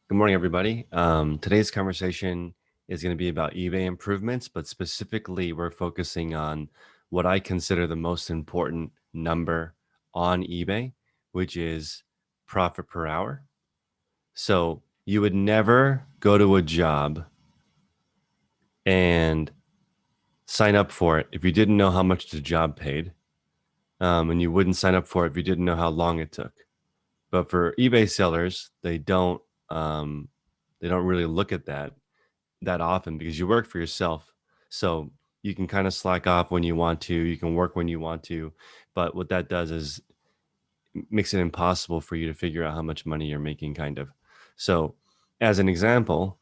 Good morning, everybody. Today's conversation is going to be about eBay improvements, but specifically, we're focusing on what I consider the most important number on eBay, which is profit per hour. So you would never go to a job and sign up for it if you didn't know how much the job paid, and you wouldn't sign up for it if you didn't know how long it took. But for eBay sellers, they don't really look at that often because you work for yourself. So you can kind of slack off when you want to, you can work when you want to. But what that does is makes it impossible for you to figure out how much money you're making, kind of. So as an example,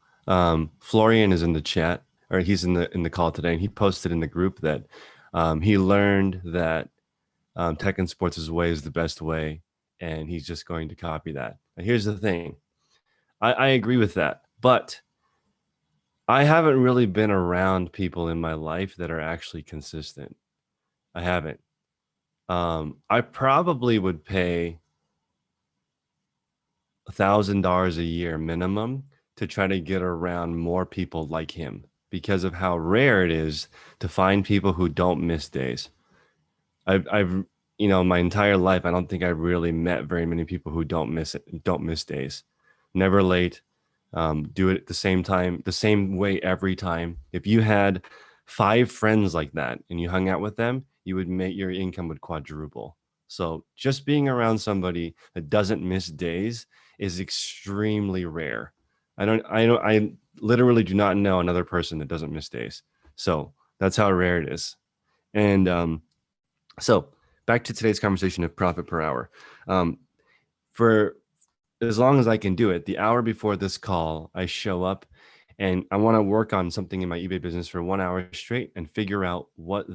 Florian is in the chat, or he's in the call today, and he posted in the group that he learned that tech and sports is way is the best way, and he's just going to copy that. Now, here's the thing. I agree with that, but I haven't really been around people in my life that are actually consistent. I haven't. I probably would pay $1,000 a year minimum to try to get around more people like him because of how rare it is to find people who don't miss days. I've my entire life, I don't think I've really met very many people who don't miss days, never late, do it at the same time, the same way every time. If you had 5 friends like that and you hung out with them, you would make your income would quadruple. So just being around somebody that doesn't miss days is extremely rare. I literally do not know another person that doesn't miss days. So that's how rare it is. And so back to today's conversation of profit per hour. For as long as I can do it, the hour before this call, I show up and I want to work on something in my eBay business for 1 hour straight and figure out what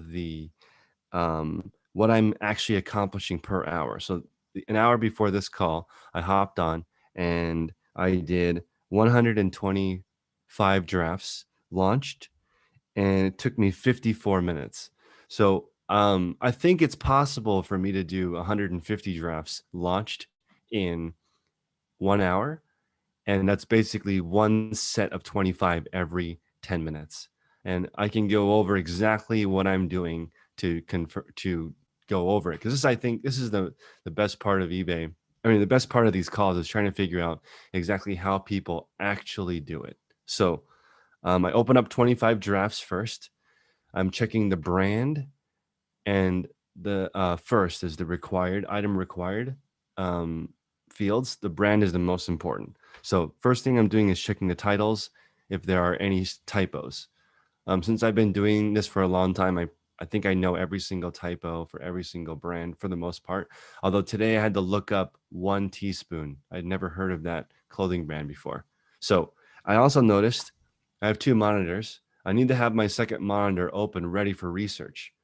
I'm actually accomplishing per hour. So an hour before this call, I hopped on and I did 125 drafts, launched, and it took me 54 minutes. So I think it's possible for me to do 150 drafts launched in 1 hour. And that's basically one set of 25 every 10 minutes. And I can go over exactly what I'm doing to go over it. Because I think this is the best part of eBay. I mean, the best part of these calls is trying to figure out exactly how people actually do it. So I open up 25 drafts first. I'm checking the brand, and the first is the required item required fields. The brand is the most important. So first thing I'm doing is checking the titles if there are any typos. Since I've been doing this for a long time, I think I know every single typo for every single brand for the most part. Although today I had to look up One Teaspoon. I'd never heard of that clothing brand before. So I also noticed I have 2 monitors. I need to have my second monitor open ready for research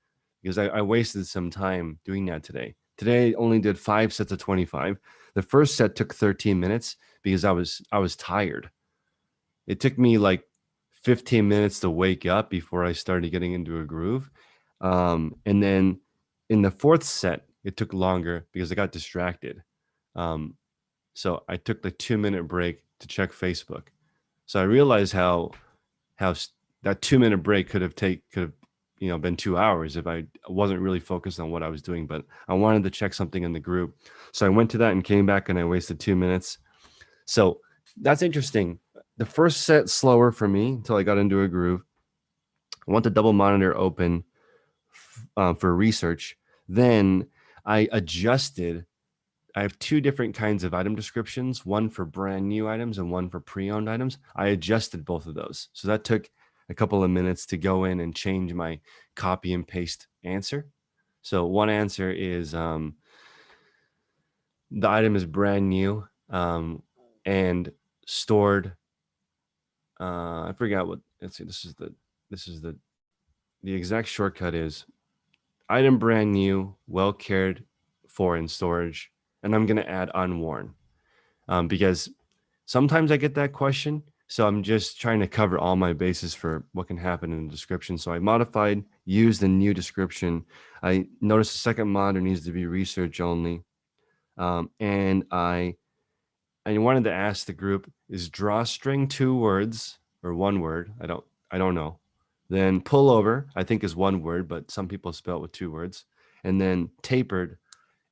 because I wasted some time doing that today. Today I only did 5 sets of 25. The first set took 13 minutes because I was tired. It took me like 15 minutes to wake up before I started getting into a groove. And then in the fourth set, it took longer because I got distracted. Um, so I took the 2 minute break to check Facebook. So I realized how that 2 minute break could have been 2 hours if I wasn't really focused on what I was doing. But I wanted to check something in the group, so I went to that and came back, and I wasted 2 minutes. So that's interesting. The first set slower for me until I got into a groove. I want the double monitor open for research. Then I adjusted. I have 2 different kinds of item descriptions, one for brand new items and one for pre-owned items. I adjusted both of those. So that took a couple of minutes to go in and change my copy and paste answer. So one answer is the item is brand new and stored. I forgot what. Let's see. This is the exact shortcut is item brand new, well cared for in storage, and I'm gonna add unworn because sometimes I get that question. So I'm just trying to cover all my bases for what can happen in the description. So I modified, used the new description. I noticed the second monitor needs to be research only. And I I wanted to ask the group, is drawstring 2 words or 1 word? I don't know. Then pullover, I think, is 1 word, but some people spell it with 2 words. And then tapered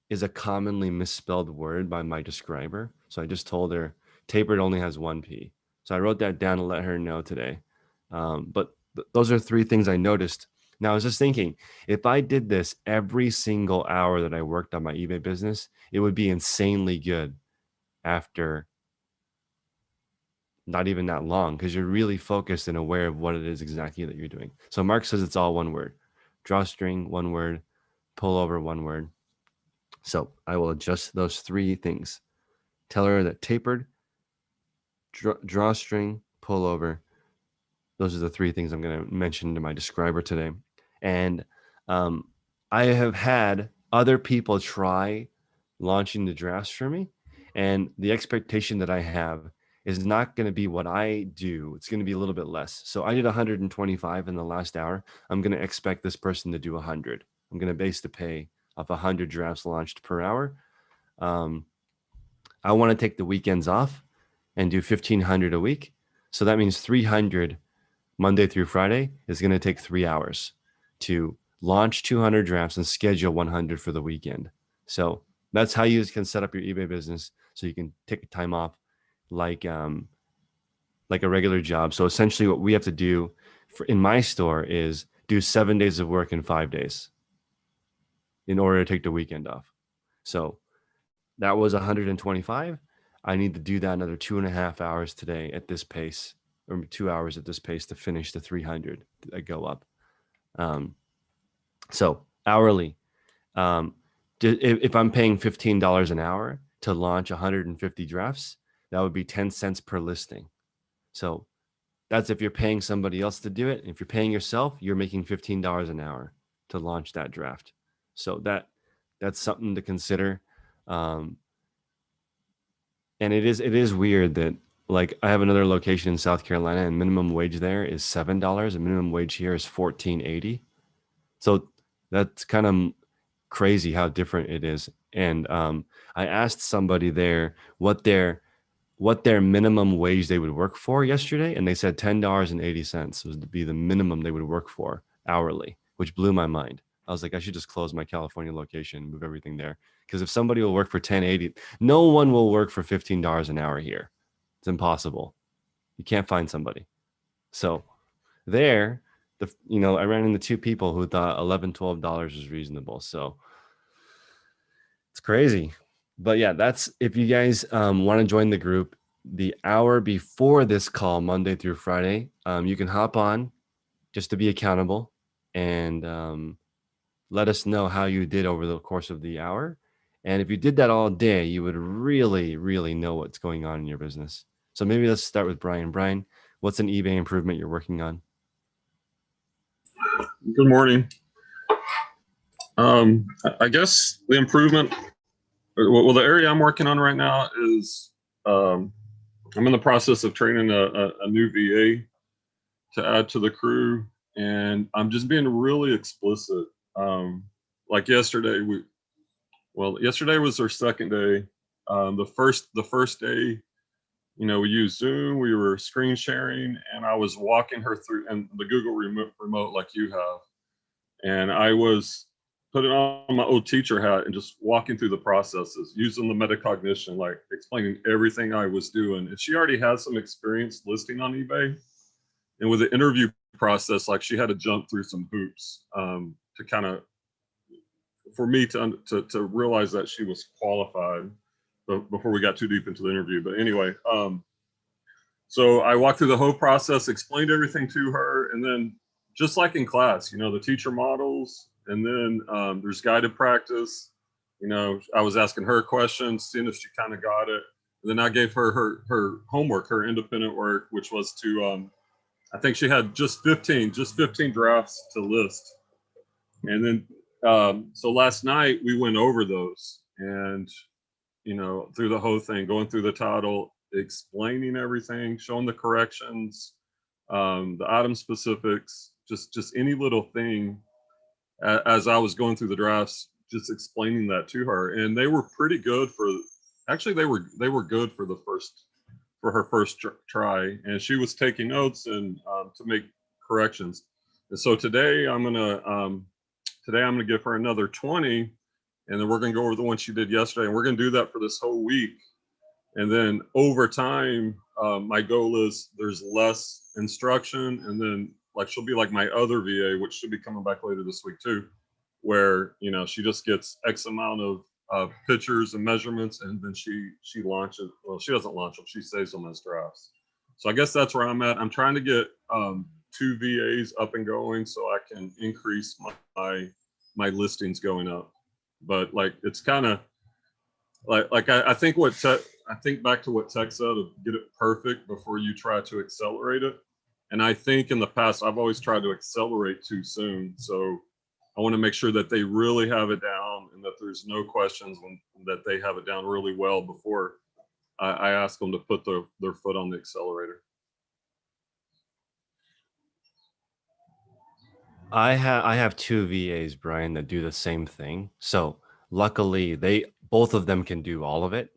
is a commonly misspelled word by my describer. So I just told her tapered only has 1 P. So I wrote that down to let her know today. But those are 3 things I noticed. Now I was just thinking, if I did this every single hour that I worked on my eBay business, it would be insanely good after not even that long, because you're really focused and aware of what it is exactly that you're doing. So Mark says it's all 1 word. Drawstring, 1 word. Pullover, 1 word. So I will adjust those 3 things. Tell her that tapered, drawstring, pullover. Those are the 3 things I'm going to mention to my describer today. And I have had other people try launching the drafts for me. And the expectation that I have is not going to be what I do. It's going to be a little bit less. So I did 125 in the last hour. I'm going to expect this person to do 100. I'm going to base the pay off 100 drafts launched per hour. I want to take the weekends off and do 1,500 a week. So that means 300 Monday through Friday is going to take 3 hours to launch 200 drafts and schedule 100 for the weekend. So that's how you can set up your eBay business, so you can take time off like a regular job. So essentially what we have to do in my store is do 7 days of work in 5 days in order to take the weekend off. So that was 125. I need to do that another 2.5 hours today at this pace, or 2 hours at this pace, to finish the 300 that go up. So hourly, if I'm paying $15 an hour to launch 150 drafts, that would be 10 cents per listing. So that's if you're paying somebody else to do it. If you're paying yourself, you're making $15 an hour to launch that draft. So that's something to consider. And it is weird that, like, I have another location in South Carolina, and minimum wage there is $7, and minimum wage here is $14.80. So that's kind of crazy how different it is. And I asked somebody there what their minimum wage they would work for yesterday, and they said $10.80 was to be the minimum they would work for hourly, which blew my mind. I was like, I should just close my California location, move everything there. Because if somebody will work for $10.80, no one will work for $15 an hour here. It's impossible. You can't find somebody. So there, I ran into 2 people who thought $11, $12 was reasonable. So it's crazy. But yeah, that's, if you guys want to join the group, the hour before this call, Monday through Friday, you can hop on just to be accountable and let us know how you did over the course of the hour. And if you did that all day, you would really, really know what's going on in your business. So maybe let's start with Brian. Brian, what's an eBay improvement you're working on? Good morning. I guess the improvement, well, the area I'm working on right now is I'm in the process of training a new VA to add to the crew, and I'm just being really explicit. Like yesterday, yesterday was our second day. The first day, we used Zoom, we were screen sharing, and I was walking her through, and the Google remote like you have, and I was putting on my old teacher hat and just walking through the processes, using the metacognition, like explaining everything I was doing. And she already has some experience listing on eBay. And with the interview process, like, she had to jump through some hoops to kind of, for me to realize that she was qualified before we got too deep into the interview. But anyway, so I walked through the whole process, explained everything to her, and then just like in class, the teacher models, and then there's guided practice. I was asking her questions, seeing if she kind of got it. And then I gave her her homework, her independent work, which was to, I think she had just 15 drafts to list. And then, so last night we went over those, and, through the whole thing, going through the title, explaining everything, showing the corrections, the item specifics, just any little thing as I was going through the drafts, just explaining that to her. And they were pretty good actually they were good for her first try, and she was taking notes and to make corrections. And so today I'm gonna give her another 20, and then we're gonna go over the one she did yesterday, and we're gonna do that for this whole week. And then over time, my goal is there's less instruction, and then like she'll be like my other VA, which should be coming back later this week too, where she just gets X amount of pictures and measurements, and then she launches. Well, she doesn't launch them; she saves them as drafts. So I guess that's where I'm at. I'm trying to get 2 VAs up and going so I can increase my listings going up. But like it's kind of like I think I think back to what Tech said of get it perfect before you try to accelerate it. And I think in the past I've always tried to accelerate too soon. So I want to make sure that they really have it down and that there's no questions that they have it down really well before I ask them to put their foot on the accelerator. I have 2 VAs, Brian, that do the same thing. So luckily both of them can do all of it.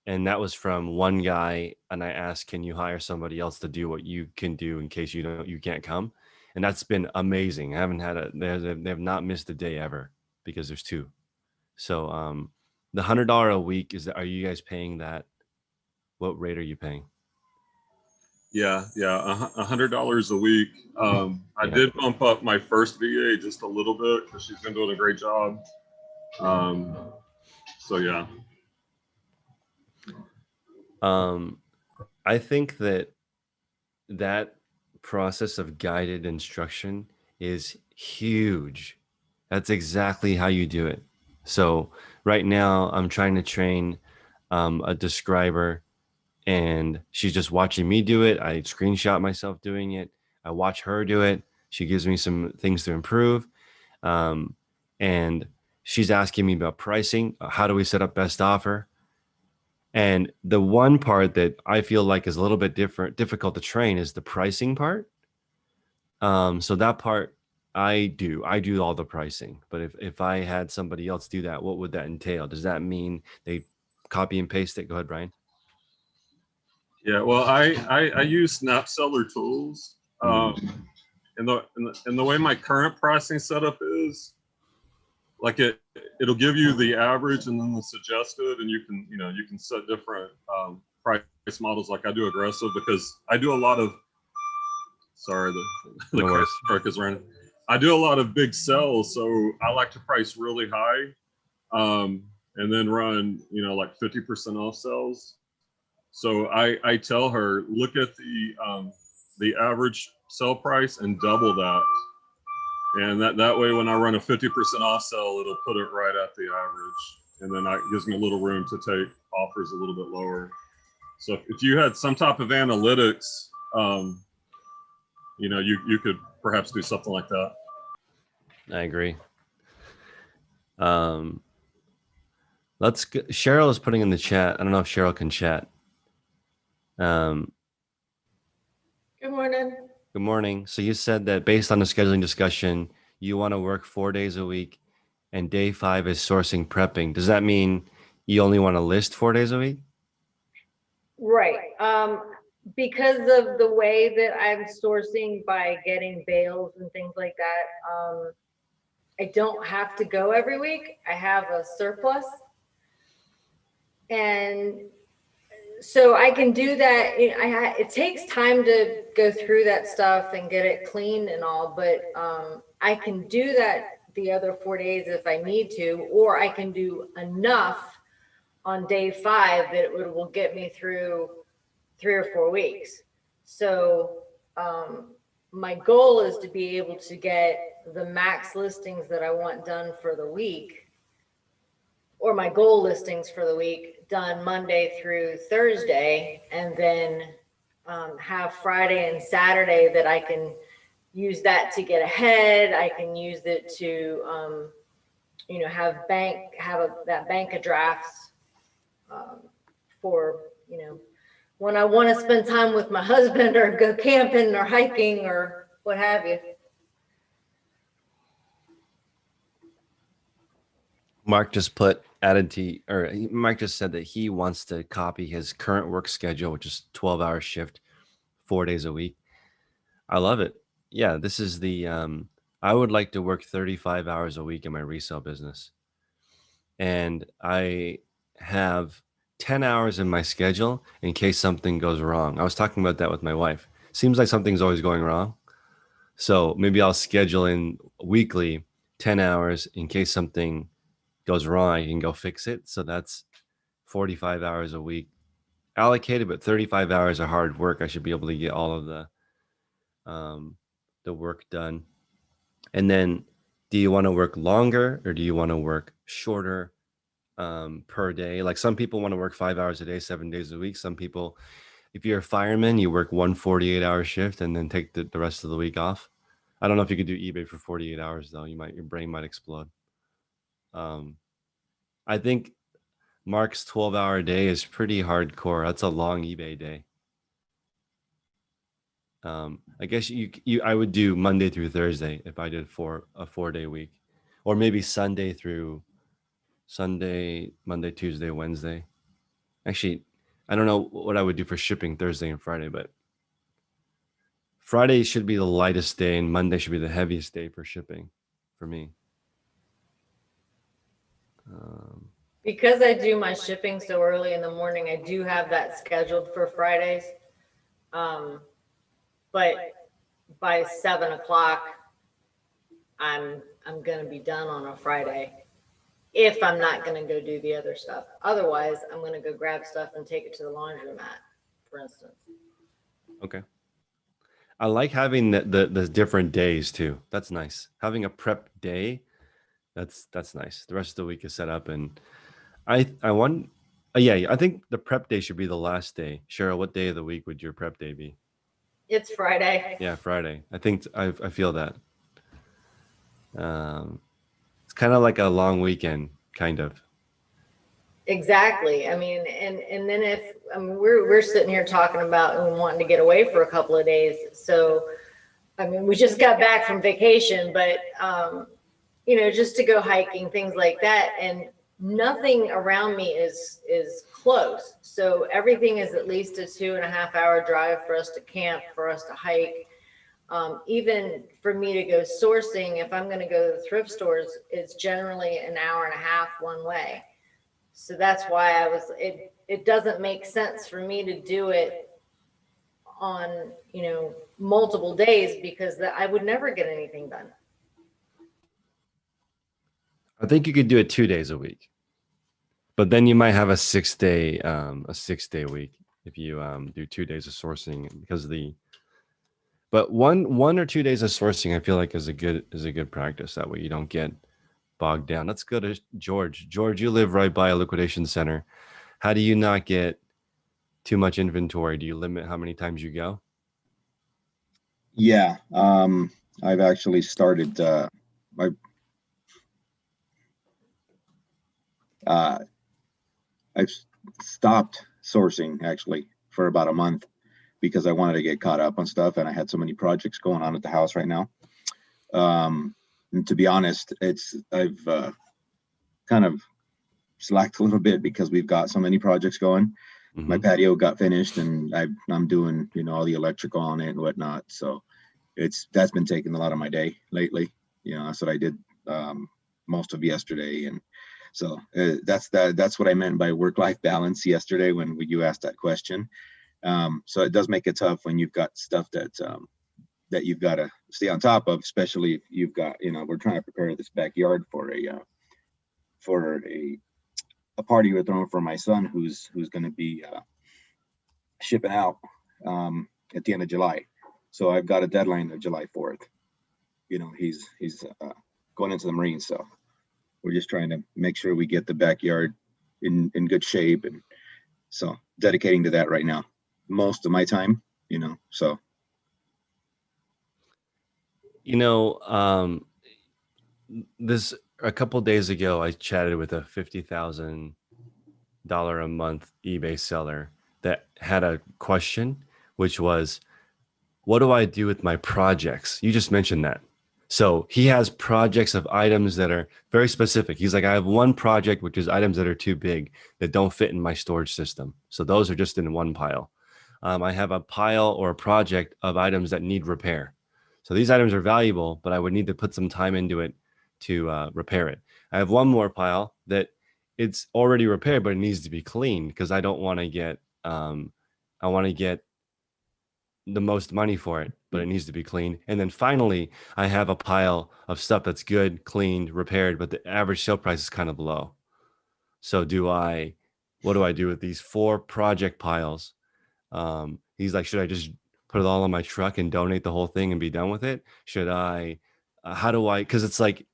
And that was from one guy, and I asked, can you hire somebody else to do what you can do in case you can't come? And that's been amazing. I haven't had they have not missed a day ever because there's 2. So the $100 a week, are you guys paying that? What rate are you paying? Yeah, $100 a week. I did bump up my first VA just a little bit because she's been doing a great job. So yeah. I think that process of guided instruction is huge. That's exactly how you do it. So right now I'm trying to train a describer, and she's just watching me do it. I screenshot myself doing it. I watch her do it. She gives me some things to improve. And she's asking me about pricing. How do we set up best offer? And the one part that I feel like is a little bit difficult to train is the pricing part. So that part I do all the pricing, but if I had somebody else do that, what would that entail? Does that mean they copy and paste it? Go ahead, Brian. Yeah, well, I use Snap Seller tools. And the way my current pricing setup is, like it'll give you the average and then the suggested, and you can set different price models. Like I do aggressive because I do a lot of the truck is running. I do a lot of big sales, so I like to price really high, and then run like 50% off sales. So I tell her, look at the average sell price and double that. And that way, when I run a 50% off sale, it'll put it right at the average. And then that gives me a little room to take offers a little bit lower. So if you had some type of analytics, you could perhaps do something like that. I agree. Cheryl is putting in the chat. I don't know if Cheryl can chat. Good morning. Good morning. So you said that based on the scheduling discussion, you want to work 4 days a week, and day 5 is sourcing prepping. Does that mean you only want to list 4 days a week? Right. Because of the way that I'm sourcing by getting bales and things like that, I don't have to go every week. I have a surplus. And so I can do that. It takes time to go through that stuff and get it cleaned and all, but I can do that the other 4 days if I need to, or I can do enough on day 5 that it will get me through 3 or 4 weeks. So my goal is to be able to get the max listings that I want done for the week, or my goal listings for the week done Monday through Thursday, and then have Friday and Saturday that I can use that to get ahead. I can use it to, have that bank of drafts for, when I want to spend time with my husband or go camping or hiking or what have you. Mark just Mark just said that he wants to copy his current work schedule, which is 12-hour shift, 4 days a week. I love it. Yeah, this is I would like to work 35 hours a week in my resale business. And I have 10 hours in my schedule in case something goes wrong. I was talking about that with my wife. Seems like something's always going wrong. So maybe I'll schedule in weekly 10 hours in case something goes wrong. I can go fix it. So that's 45 hours a week allocated, but 35 hours of hard work. I should be able to get all of the work done. And then, do you want to work longer or do you want to work shorter per day? Like some people want to work 5 hours a day, 7 days a week. Some people, if you're a fireman, you work one 48-hour shift and then take the rest of the week off. I don't know if you could do eBay for 48 hours though. Your brain might explode. I think Mark's 12-hour day is pretty hardcore. That's a long eBay day. I guess I would do Monday through Thursday if I did a 4-day week, or maybe Sunday, Monday, Tuesday, Wednesday. Actually, I don't know what I would do for shipping Thursday and Friday, but Friday should be the lightest day and Monday should be the heaviest day for shipping for me. Because I do my shipping so early in the morning, I do have that scheduled for Fridays. But by 7 o'clock, I'm gonna be done on a Friday. If I'm not gonna go do the other stuff, otherwise I'm gonna go grab stuff and take it to the laundromat, for instance. Okay. I like having the different days too. That's nice. Having a prep day, that's nice. The rest of the week is set up, and I want. Yeah, I think the prep day should be the last day. Cheryl, what day of the week would your prep day be? It's Friday. Yeah, Friday. I think I feel that. It's kind of like a long weekend, kind of. Exactly. I mean, and then if we're sitting here talking about and wanting to get away for a couple of days. So, I mean, we just got back from vacation, but just to go hiking, things like that, and nothing around me is close. So everything is at least a 2.5 hour drive for us to camp, for us to hike. Even for me to go sourcing, if I'm going to go to the thrift stores, it's generally an hour and a half one way. So that's why it doesn't make sense for me to do it on, multiple days, because I would never get anything done. I think you could do it 2 days a week, but then you might have a 6-day week if you do 2 days of sourcing because but one or 2 days of sourcing I feel like is a good practice. That way you don't get bogged down. Let's go to George. George, you live right by a liquidation center. How do you not get too much inventory? Do you limit how many times you go? Yeah, I've actually started. I've stopped sourcing actually for about a month because I wanted to get caught up on stuff, and I had so many projects going on at the house right now. And to be honest, I've kind of slacked a little bit because we've got so many projects going. Mm-hmm. My patio got finished, and I'm doing all the electrical on it and whatnot. So that's been taking a lot of my day lately. That's what I did most of yesterday, and so that's what I meant by work-life balance yesterday when you asked that question. So it does make it tough when you've got stuff that you've got to stay on top of, especially if you've got we're trying to prepare this backyard for a party we're throwing for my son who's going to be shipping out at the end of July. So I've got a deadline of July 4th. He's going into the Marines, so we're just trying to make sure we get the backyard in good shape, and so dedicating to that right now most of my time. So this a couple days ago I chatted with a $50,000 a month eBay seller that had a question, which was, what do I do with my projects? You just mentioned that. So he has projects of items that are very specific. He's like, I have one project, which is items that are too big that don't fit in my storage system. So those are just in one pile. I have a pile or a project of items that need repair. So these items are valuable, but I would need to put some time into it to repair it. I have one more pile that it's already repaired, but it needs to be cleaned because I don't want to get, I want to get the most money for it, but it needs to be cleaned. And then finally, I have a pile of stuff that's good, cleaned, repaired, but the average sale price is kind of low. So what do I do with these 4 project piles? He's like, should I just put it all on my truck and donate the whole thing and be done with it? Should I, how do I, cause it's like,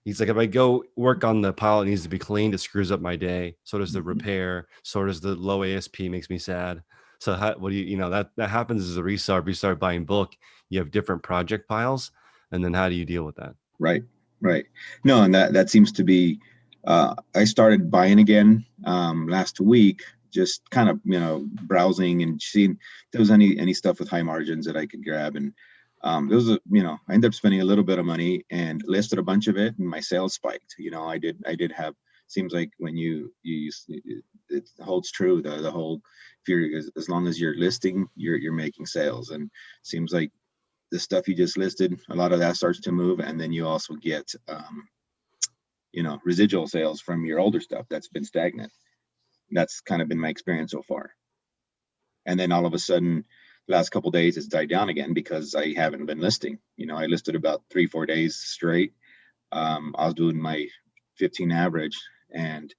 he's like, if I go work on the pile, it needs to be cleaned. It screws up my day. So does the repair. So does the low ASP, makes me sad. So what do you know, that happens as a reseller. If you start buying bulk, you have different project piles. And then how do you deal with that? Right. No, and that seems to be, I started buying again last week, just kind of, browsing and seeing if there was any stuff with high margins that I could grab. And there was I ended up spending a little bit of money and listed a bunch of it, and my sales spiked. I did have, seems like when you it holds true, the whole, if you're, as long as you're listing, you're making sales. And seems like the stuff you just listed, a lot of that starts to move, and then you also get residual sales from your older stuff that's been stagnant. That's kind of been my experience so far. And then all of a sudden, the last couple of days, it's died down again because I haven't been listing. I listed about 3-4 days straight. I was doing my 15 average, and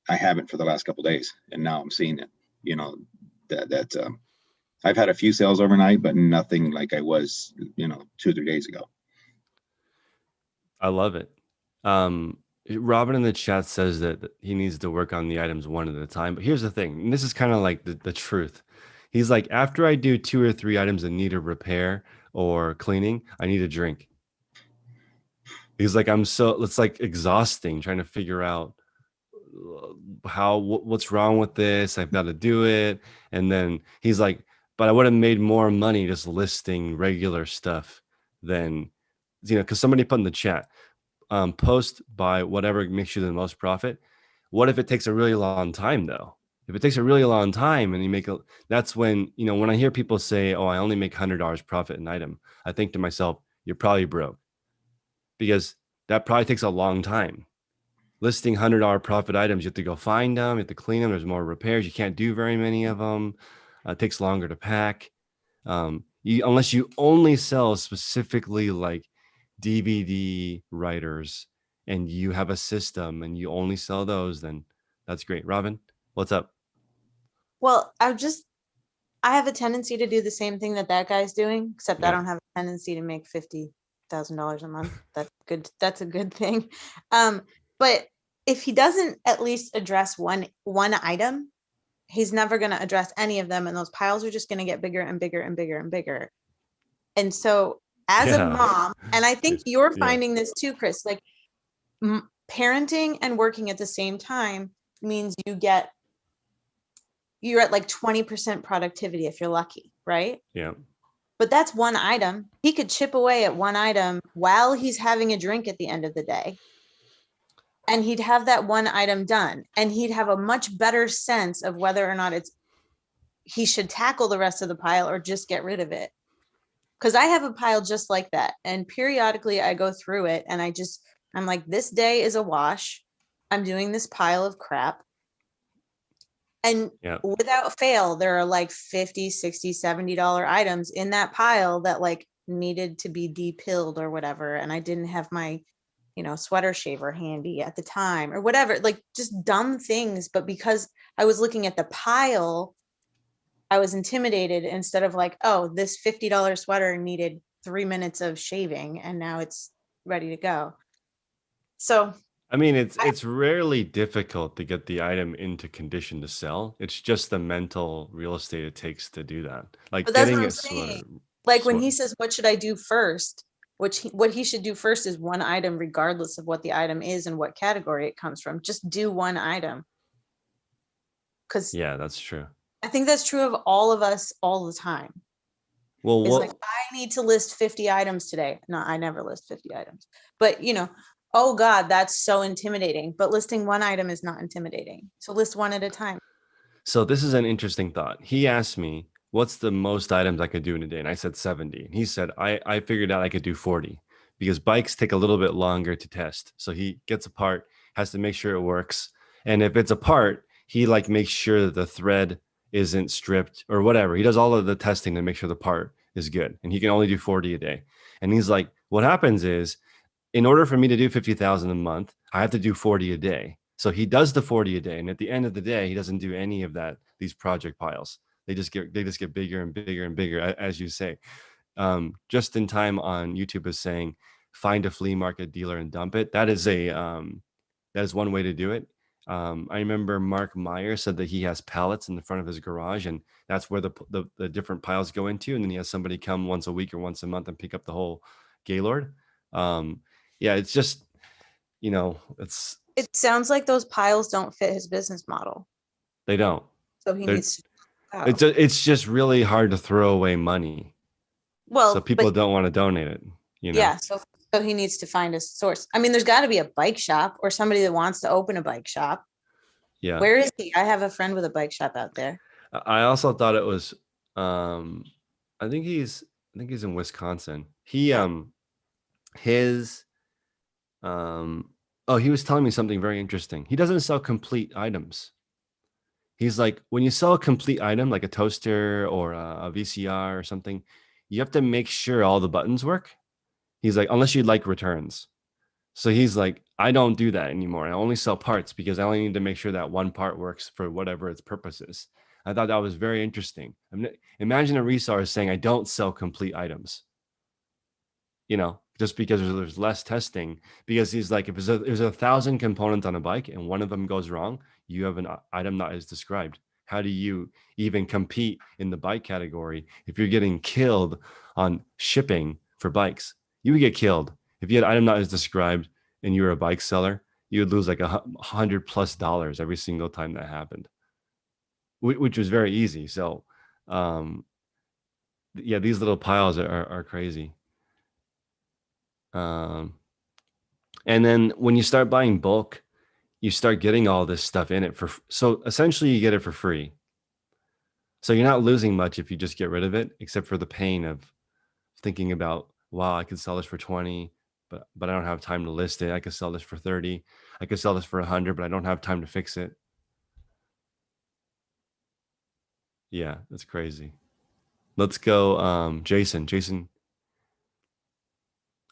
I haven't for the last couple of days, and now I'm seeing it. I've had a few sales overnight, but nothing like I was, 2 or 3 days ago. I love it. Robin in the chat says that he needs to work on the items one at a time. But here's the thing, and this is kind of like the truth. He's like, after I do 2 or 3 items that need a repair or cleaning, I need a drink. He's like, it's like exhausting trying to figure out what's wrong with this. I've got to do it. And then he's like, but I would have made more money just listing regular stuff than, because somebody put in the chat, post by whatever makes you the most profit. What if it takes a really long time though? If it takes a really long time and that's when, when I hear people say, oh, I only make $100 profit an item, I think to myself, you're probably broke, because that probably takes a long time. Listing $100 profit items, you have to go find them, you have to clean them. There's more repairs. You can't do very many of them. It takes longer to pack. Unless you only sell specifically like DVD writers and you have a system and you only sell those, then that's great. Robin, what's up? Well, I have a tendency to do the same thing that guy's doing, except I don't have a tendency to make $50,000 a month. That's good. That's a good thing. But if he doesn't at least address one item, he's never going to address any of them. And those piles are just going to get bigger and bigger and bigger and bigger. And so as a mom, and I think you're finding this too, Chris, like parenting and working at the same time means you're at like 20% productivity if you're lucky, right? Yeah. But that's one item. He could chip away at one item while he's having a drink at the end of the day. And he'd have that one item done. And he'd have a much better sense of whether or not he should tackle the rest of the pile or just get rid of it. Because I have a pile just like that. And periodically I go through it and I'm like, this day is a wash. I'm doing this pile of crap. And without fail, there are like $50, $60, $70 items in that pile that like needed to be depilled or whatever. And I didn't have my, sweater shaver handy at the time or whatever, like just dumb things. But because I was looking at the pile, I was intimidated instead of like, oh, this $50 sweater needed 3 minutes of shaving and now it's ready to go. So I mean, it's rarely difficult to get the item into condition to sell. It's just the mental real estate it takes to do that. Like but that's getting what I'm it saying. Like when he says, what should I do first? What he should do first is one item, regardless of what the item is and what category it comes from. Just do one item. Because that's true. I think that's true of all of us all the time. Well, It's what? like, I need to list 50 items today. No, I never list 50 items. But, oh God, that's so intimidating. But listing one item is not intimidating. So list one at a time. So this is an interesting thought. He asked me, what's the most items I could do in a day? And I said 70. And he said, I figured out I could do 40 because bikes take a little bit longer to test. So he gets a part, has to make sure it works. And if it's a part, he like makes sure that the thread isn't stripped or whatever. He does all of the testing to make sure the part is good. And he can only do 40 a day. And he's like, what happens is in order for me to do 50,000 a month, I have to do 40 a day. So he does the 40 a day. And at the end of the day, he doesn't do any of that, these project piles. They just get bigger and bigger and bigger, as you say. Just in time on YouTube is saying, find a flea market dealer and dump it. That is one way to do it. I remember Mark Meyer said that he has pallets in the front of his garage, and that's where the different piles go into. And then he has somebody come once a week or once a month and pick up the whole Gaylord. Yeah, it's just, It sounds like those piles don't fit his business model. they don't. So he They're- needs to. It's just really hard to throw away money. Well, So people but don't want to donate it. yeah, so he needs to find a source. I mean, there's got to be a bike shop or somebody that wants to open a bike shop. Yeah. Where is he? I have a friend with a bike shop out there. I also thought it was I think he's in Wisconsin. He his he was telling me something very interesting. He doesn't sell complete items. He's like, when you sell a complete item like a toaster or a VCR or something, you have to make sure all the buttons work. He's like, unless you like returns. So he's like, I don't do that anymore. I only sell parts because I only need to make sure that one part works for whatever its purpose is. I thought that was very interesting. Imagine a reseller saying, I don't sell complete items. Just because there's less testing, because he's like, if there's 1,000 components on a bike and one of them goes wrong, you have an item not as described. How do you even compete in the bike category if you're getting killed on shipping for bikes? You would get killed if you had item not as described and you were a bike seller. You would lose like $100+ every single time that happened, which was very easy. So yeah, these little piles are crazy. And then when you start buying bulk, you start getting all this stuff in it so essentially you get it for free. So you're not losing much if you just get rid of it, except for the pain of thinking about, wow, I could sell this for 20, but I don't have time to list it. I could sell this for 30. I could sell this for 100, but I don't have time to fix it. Yeah, that's crazy. Let's go. Jason,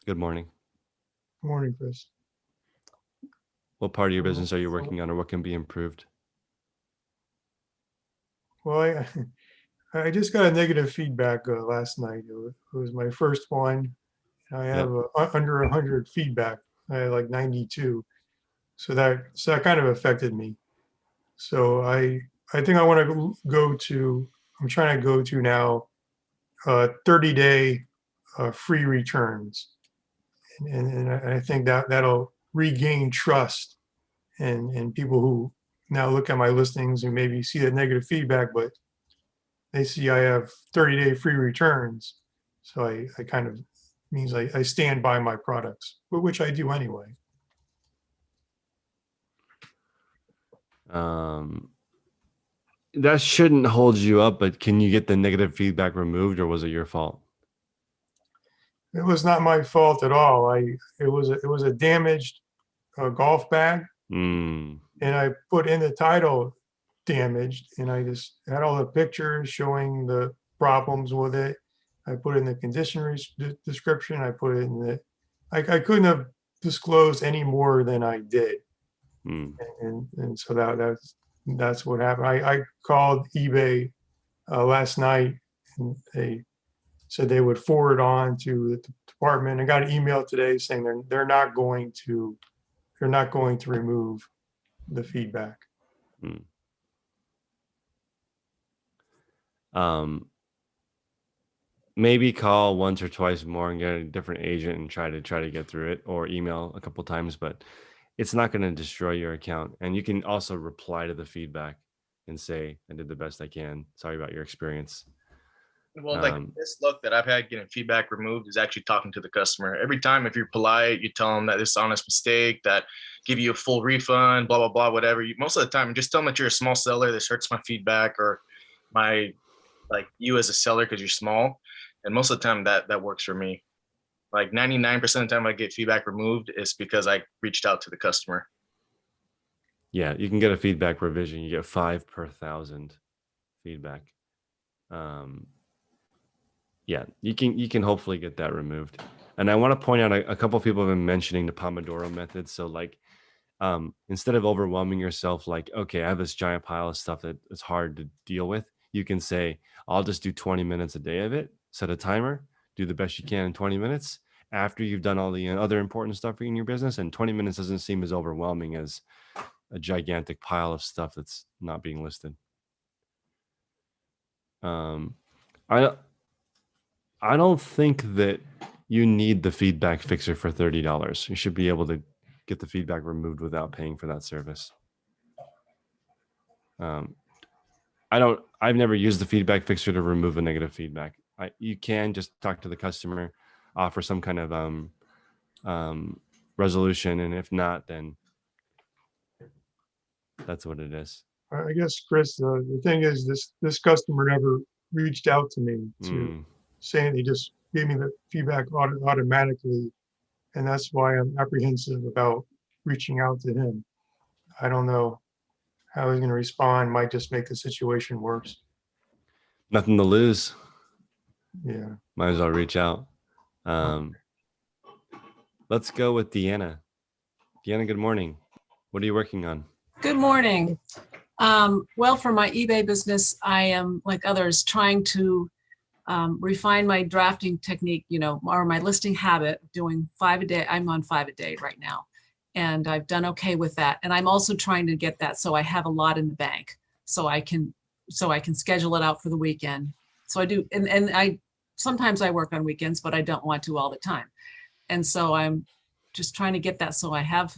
good morning. Good morning, Chris. What part of your business are you working on, or what can be improved? Well, I just got a negative feedback last night. It was my first one. I have under 100 feedback. I had like 92. So that kind of affected me. So I think I want to I'm trying to go to now 30-day free returns. And I think that'll regain trust and people who now look at my listings and maybe see the negative feedback, but they see I have 30-day free returns. So I kind of means I stand by my products, which I do anyway. That shouldn't hold you up, but can you get the negative feedback removed, or was it your fault? It was not my fault at all. It was a damaged golf bag, and I put in the title damaged, and I just had all the pictures showing the problems with it. I put in the condition description. I put it in the. I couldn't have disclosed any more than I did, and so that's what happened. I called eBay last night, and they said they would forward on to the department. I got an email today saying they're not going to remove the feedback. Maybe call once or twice more and get a different agent and try to get through it, or email a couple times, but it's not going to destroy your account. And you can also reply to the feedback and say, I did the best I can. Sorry about your experience. Well, like this look that I've had getting feedback removed is actually talking to the customer. Every time, if you're polite, you tell them that it's an honest mistake, that give you a full refund, blah, blah, blah, whatever. Most of the time, just tell them that you're a small seller. This hurts my feedback or my, like you as a seller because you're small. And most of the time that works for me. Like 99% of the time I get feedback removed, it's because I reached out to the customer. Yeah, you can get a feedback revision. You get 5 per 1,000 feedback. Yeah, you can hopefully get that removed. And I want to point out a couple of people have been mentioning the Pomodoro method. So like, instead of overwhelming yourself, like, okay, I have this giant pile of stuff that is hard to deal with. You can say, I'll just do 20 minutes a day of it, set a timer, do the best you can in 20 minutes after you've done all the other important stuff in your business. And 20 minutes doesn't seem as overwhelming as a gigantic pile of stuff that's not being listed. I don't think that you need the feedback fixer for $30. You should be able to get the feedback removed without paying for that service. I've never used the feedback fixer to remove a negative feedback. You can just talk to the customer, offer some kind of resolution, and if not, then that's what it is. I guess, Chris, the thing is, this customer never reached out to me to saying he just gave me the feedback automatically, and that's why I'm apprehensive about reaching out to him. I don't know how he's going to respond. Might just make the situation worse. Nothing to lose. Yeah. Might as well reach out. Let's go with Deanna. Deanna, good morning. What are you working on? Good morning. Well, for my eBay business, I am, like others, trying to refine my drafting technique, or my listing habit, doing 5 a day. I'm on 5 a day right now, and I've done okay with that. And I'm also trying to get that so I have a lot in the bank, so I can schedule it out for the weekend. So I do, and I sometimes I work on weekends, but I don't want to all the time. And so I'm just trying to get that so I have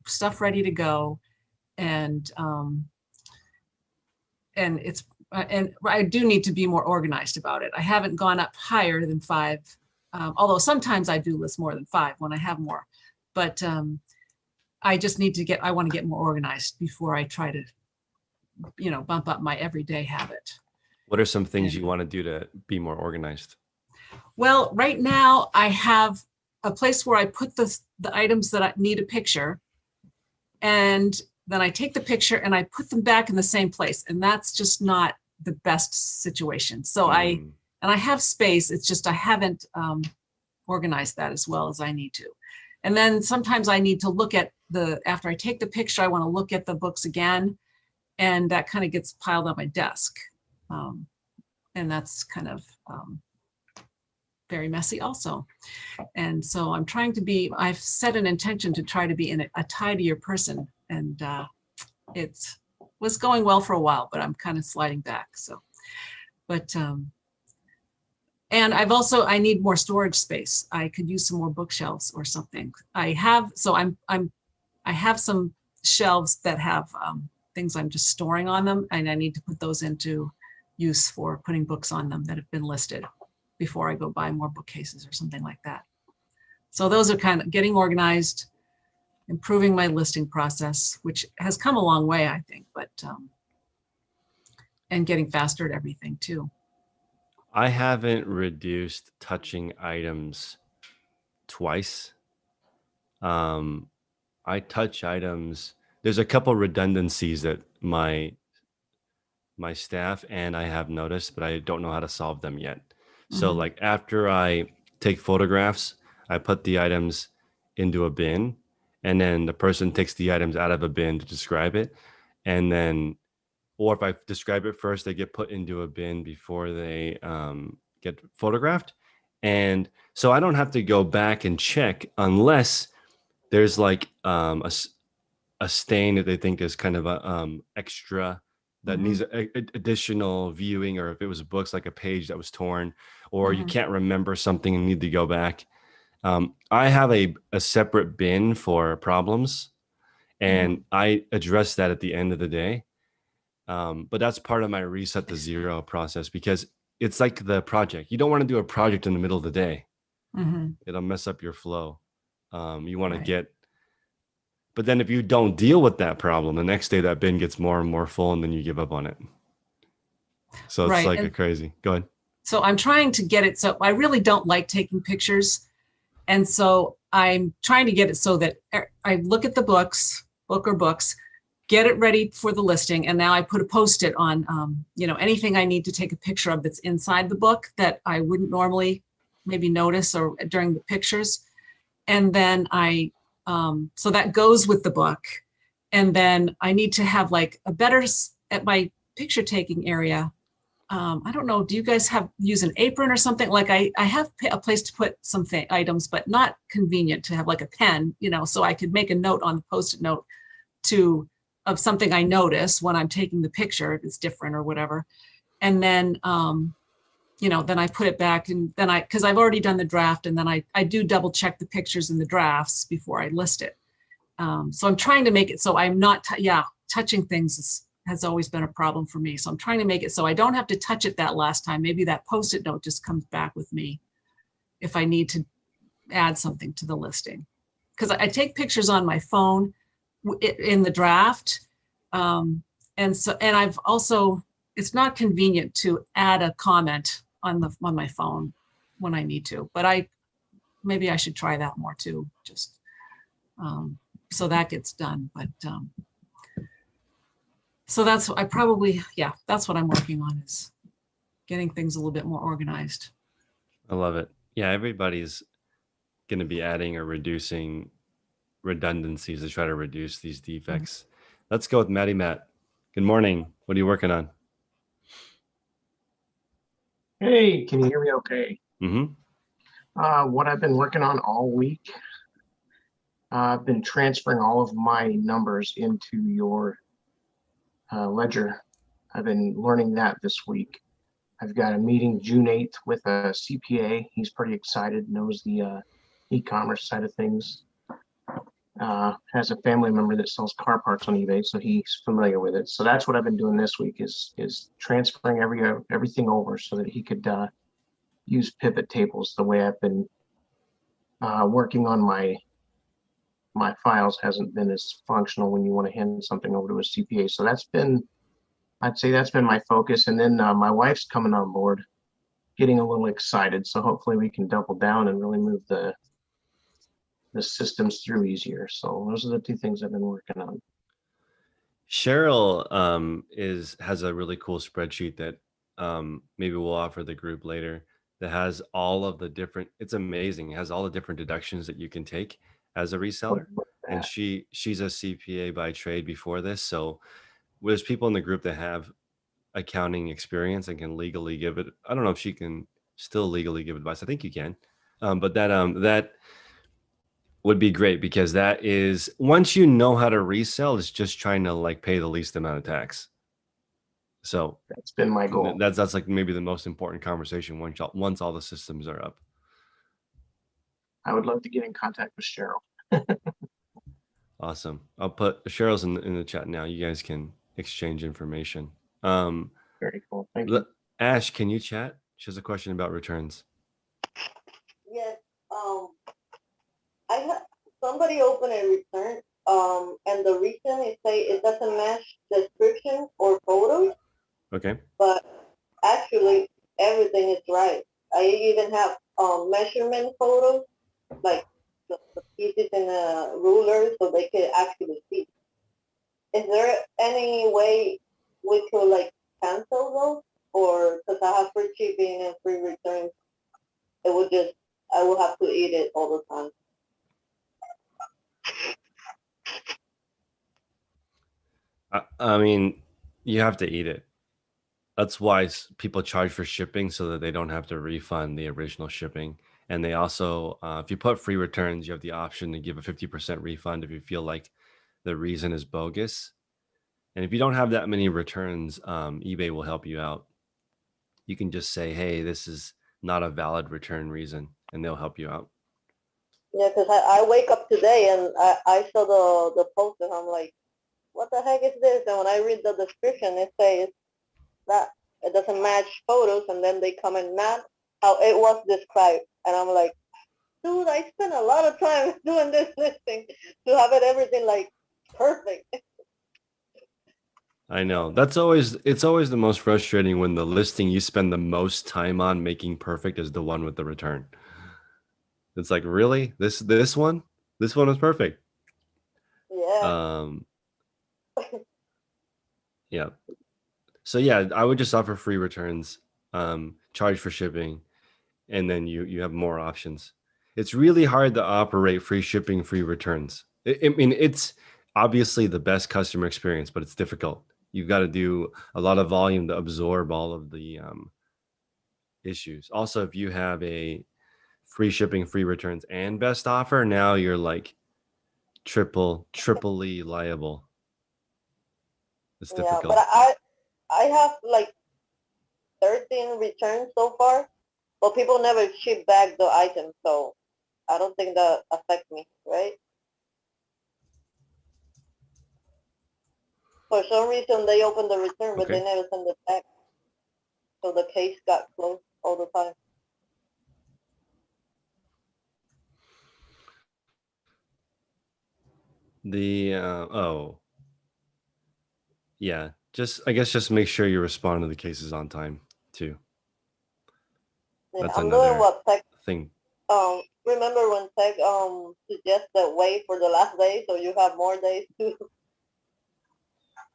stuff ready to go. And I do need to be more organized about it. I haven't gone up higher than 5, although sometimes I do list more than 5 when I have more. But I just need to I want to get more organized before I try to, bump up my everyday habit. What are some things you want to do to be more organized? Well, right now I have a place where I put the items that I need a picture, and then I take the picture and I put them back in the same place. And that's just not the best situation. So I have space. It's just, I haven't organized that as well as I need to. And then sometimes I need to look at after I take the picture, I want to look at the books again. And that kind of gets piled on my desk. And that's kind of very messy also. And so I'm trying to I've set an intention to try to be a tidier person. And it was going well for a while, but I'm kind of sliding back. So, but, and I need more storage space. I could use some more bookshelves or something. I have some shelves that have things I'm just storing on them, and I need to put those into use for putting books on them that have been listed before I go buy more bookcases or something like that. So those are kind of getting organized, improving my listing process, which has come a long way, I think, but, and getting faster at everything too. I haven't reduced touching items twice. I touch items. There's a couple redundancies that my staff and I have noticed, but I don't know how to solve them yet. So like after I take photographs, I put the items into a bin, and then the person takes the items out of a bin to describe it. And then, or if I describe it first, they get put into a bin before they get photographed. And so I don't have to go back and check unless there's like a stain that they think is kind of a extra that needs additional viewing, or if it was books, like a page that was torn, or you can't remember something and need to go back. I have a separate bin for problems, and I address that at the end of the day. But that's part of my reset to zero process, because it's like the project. You don't want to do a project in the middle of the day. Mhm. It'll mess up your flow. You want Right. to but then if you don't deal with that problem, the next day that bin gets more and more full, and then you give up on it. So it's Right. like a And crazy. Go ahead. so I'm trying to get it. So I really don't like taking pictures. And so I'm trying to get it so that I look at the book or books, get it ready for the listing. And now I put a Post-it on, anything I need to take a picture of that's inside the book that I wouldn't normally maybe notice or during the pictures. And then so that goes with the book. And then I need to have like at my picture taking area. I don't know, do you guys use an apron or something? Like I have a place to put some items, but not convenient to have like a pen, so I could make a note on the Post-it note of something I notice when I'm taking the picture, if it's different or whatever. And then, then I put it back, and then because I've already done the draft, and then I do double check the pictures in the drafts before I list it. So I'm trying to make it so I'm not, touching things has always been a problem for me. So I'm trying to make it so I don't have to touch it that last time. Maybe that Post-it note just comes back with me if I need to add something to the listing. Because I take pictures on my phone in the draft. And I've also, it's not convenient to add a comment on my phone when I need to, but maybe I should try that more too, just so that gets done. But so that's what I'm working on, is getting things a little bit more organized. I love it. Yeah, everybody's going to be adding or reducing redundancies to try to reduce these defects. Let's go with Matt. Good morning. What are you working on? Hey, can you hear me okay? Mm-hmm. What I've been working on all week, I've been transferring all of my numbers into your ledger. I've been learning that this week. I've got a meeting June 8th with a CPA. He's pretty excited, knows the e-commerce side of things. Has a family member that sells car parts on eBay, so he's familiar with it. So that's what I've been doing this week, is transferring everything over so that he could use pivot tables. The way I've been working on my files hasn't been as functional when you want to hand something over to a CPA. So I'd say that's been my focus. And then my wife's coming on board, getting a little excited. So hopefully we can double down and really move the systems through easier. So those are the two things I've been working on. Cheryl has a really cool spreadsheet that maybe we'll offer the group later, that has all of the different, it's amazing. It has all the different deductions that you can take as a reseller. And she's a CPA by trade before this. So there's people in the group that have accounting experience and can legally give it. I don't know if she can still legally give advice. I think you can. But that would be great, because that is, once you know how to resell, it's just trying to like pay the least amount of tax. So that's been my goal. That's like maybe the most important conversation once all the systems are up. I would love to get in contact with Cheryl. Awesome. I'll put Cheryl's in the chat now. You guys can exchange information. Very cool. Thank you. Ash, can you chat? She has a question about returns. Yes. I had somebody open a return, and the reason it doesn't match description or photos. Okay. But actually, everything is right. I even have measurement photos, like the pieces in a ruler, so they can actually see. Is there any way we could like cancel those, or because I have free shipping and free returns, I will have to eat it all the time. I mean, you have to eat it. That's why people charge for shipping, so that they don't have to refund the original shipping. And they also, if you put free returns, you have the option to give a 50% refund if you feel like the reason is bogus. And if you don't have that many returns, eBay will help you out. You can just say, hey, this is not a valid return reason, and they'll help you out. Yeah, because I wake up today and I saw the post, and I'm like, what the heck is this? And when I read the description, it says that it doesn't match photos, and then they comment not how it was described. And I'm like, dude, I spent a lot of time doing this listing to have it everything like perfect. I know. It's always the most frustrating when the listing you spend the most time on making perfect is the one with the return. It's like, really? This one? This one is perfect. Yeah. Yeah. So yeah, I would just offer free returns, charge for shipping, and then you have more options. It's really hard to operate free shipping, free returns. I mean, it's obviously the best customer experience, but it's difficult. You've got to do a lot of volume to absorb all of the issues. Also, if you have a free shipping, free returns, and best offer, now you're like triply liable. It's Yeah, difficult. but I have like 13 returns so far, but people never ship back the item, so I don't think that affects me, right? For some reason, they opened the return, but they Okay. never send it back, so the case got closed all the time. Yeah, I guess just make sure you respond to the cases on time too. Yeah, That's I'm doing another what tech. thing. Remember when tech suggested wait for the last day, so you have more days to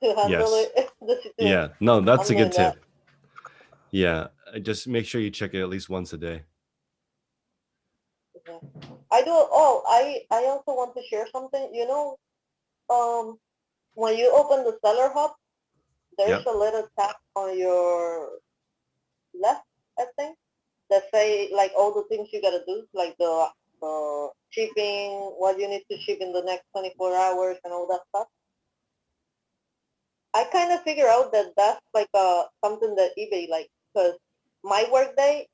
handle Yes. it the situation. Yeah. No, that's I'm a good doing that. tip. Yeah. Just make sure you check it at least once a day. Yeah. I do. Oh, I also want to share something. You know, when you open the seller hub, there's Yep. a little tab on your left, I think, that say like all the things you gotta do, like the shipping, what you need to ship in the next 24 hours, and all that stuff. I kind of figure out that that's like something that eBay like, because my work day,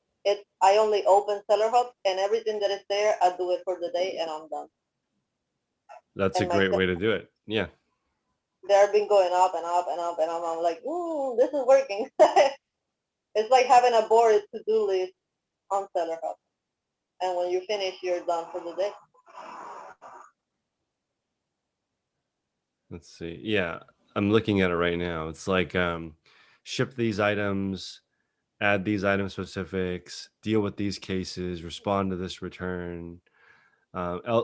I only open seller hub, and everything that is there, I do it for the day, and I'm done. That's a And my great way to do it. Yeah. they've been going up and up and up, and I'm like, ooh, this is working. It's like having a board to-do list on seller hub, and when you finish, you're done for the day. Let's see. Yeah. I'm looking at it right now. It's like ship these items, add these item specifics, deal with these cases, respond to this return,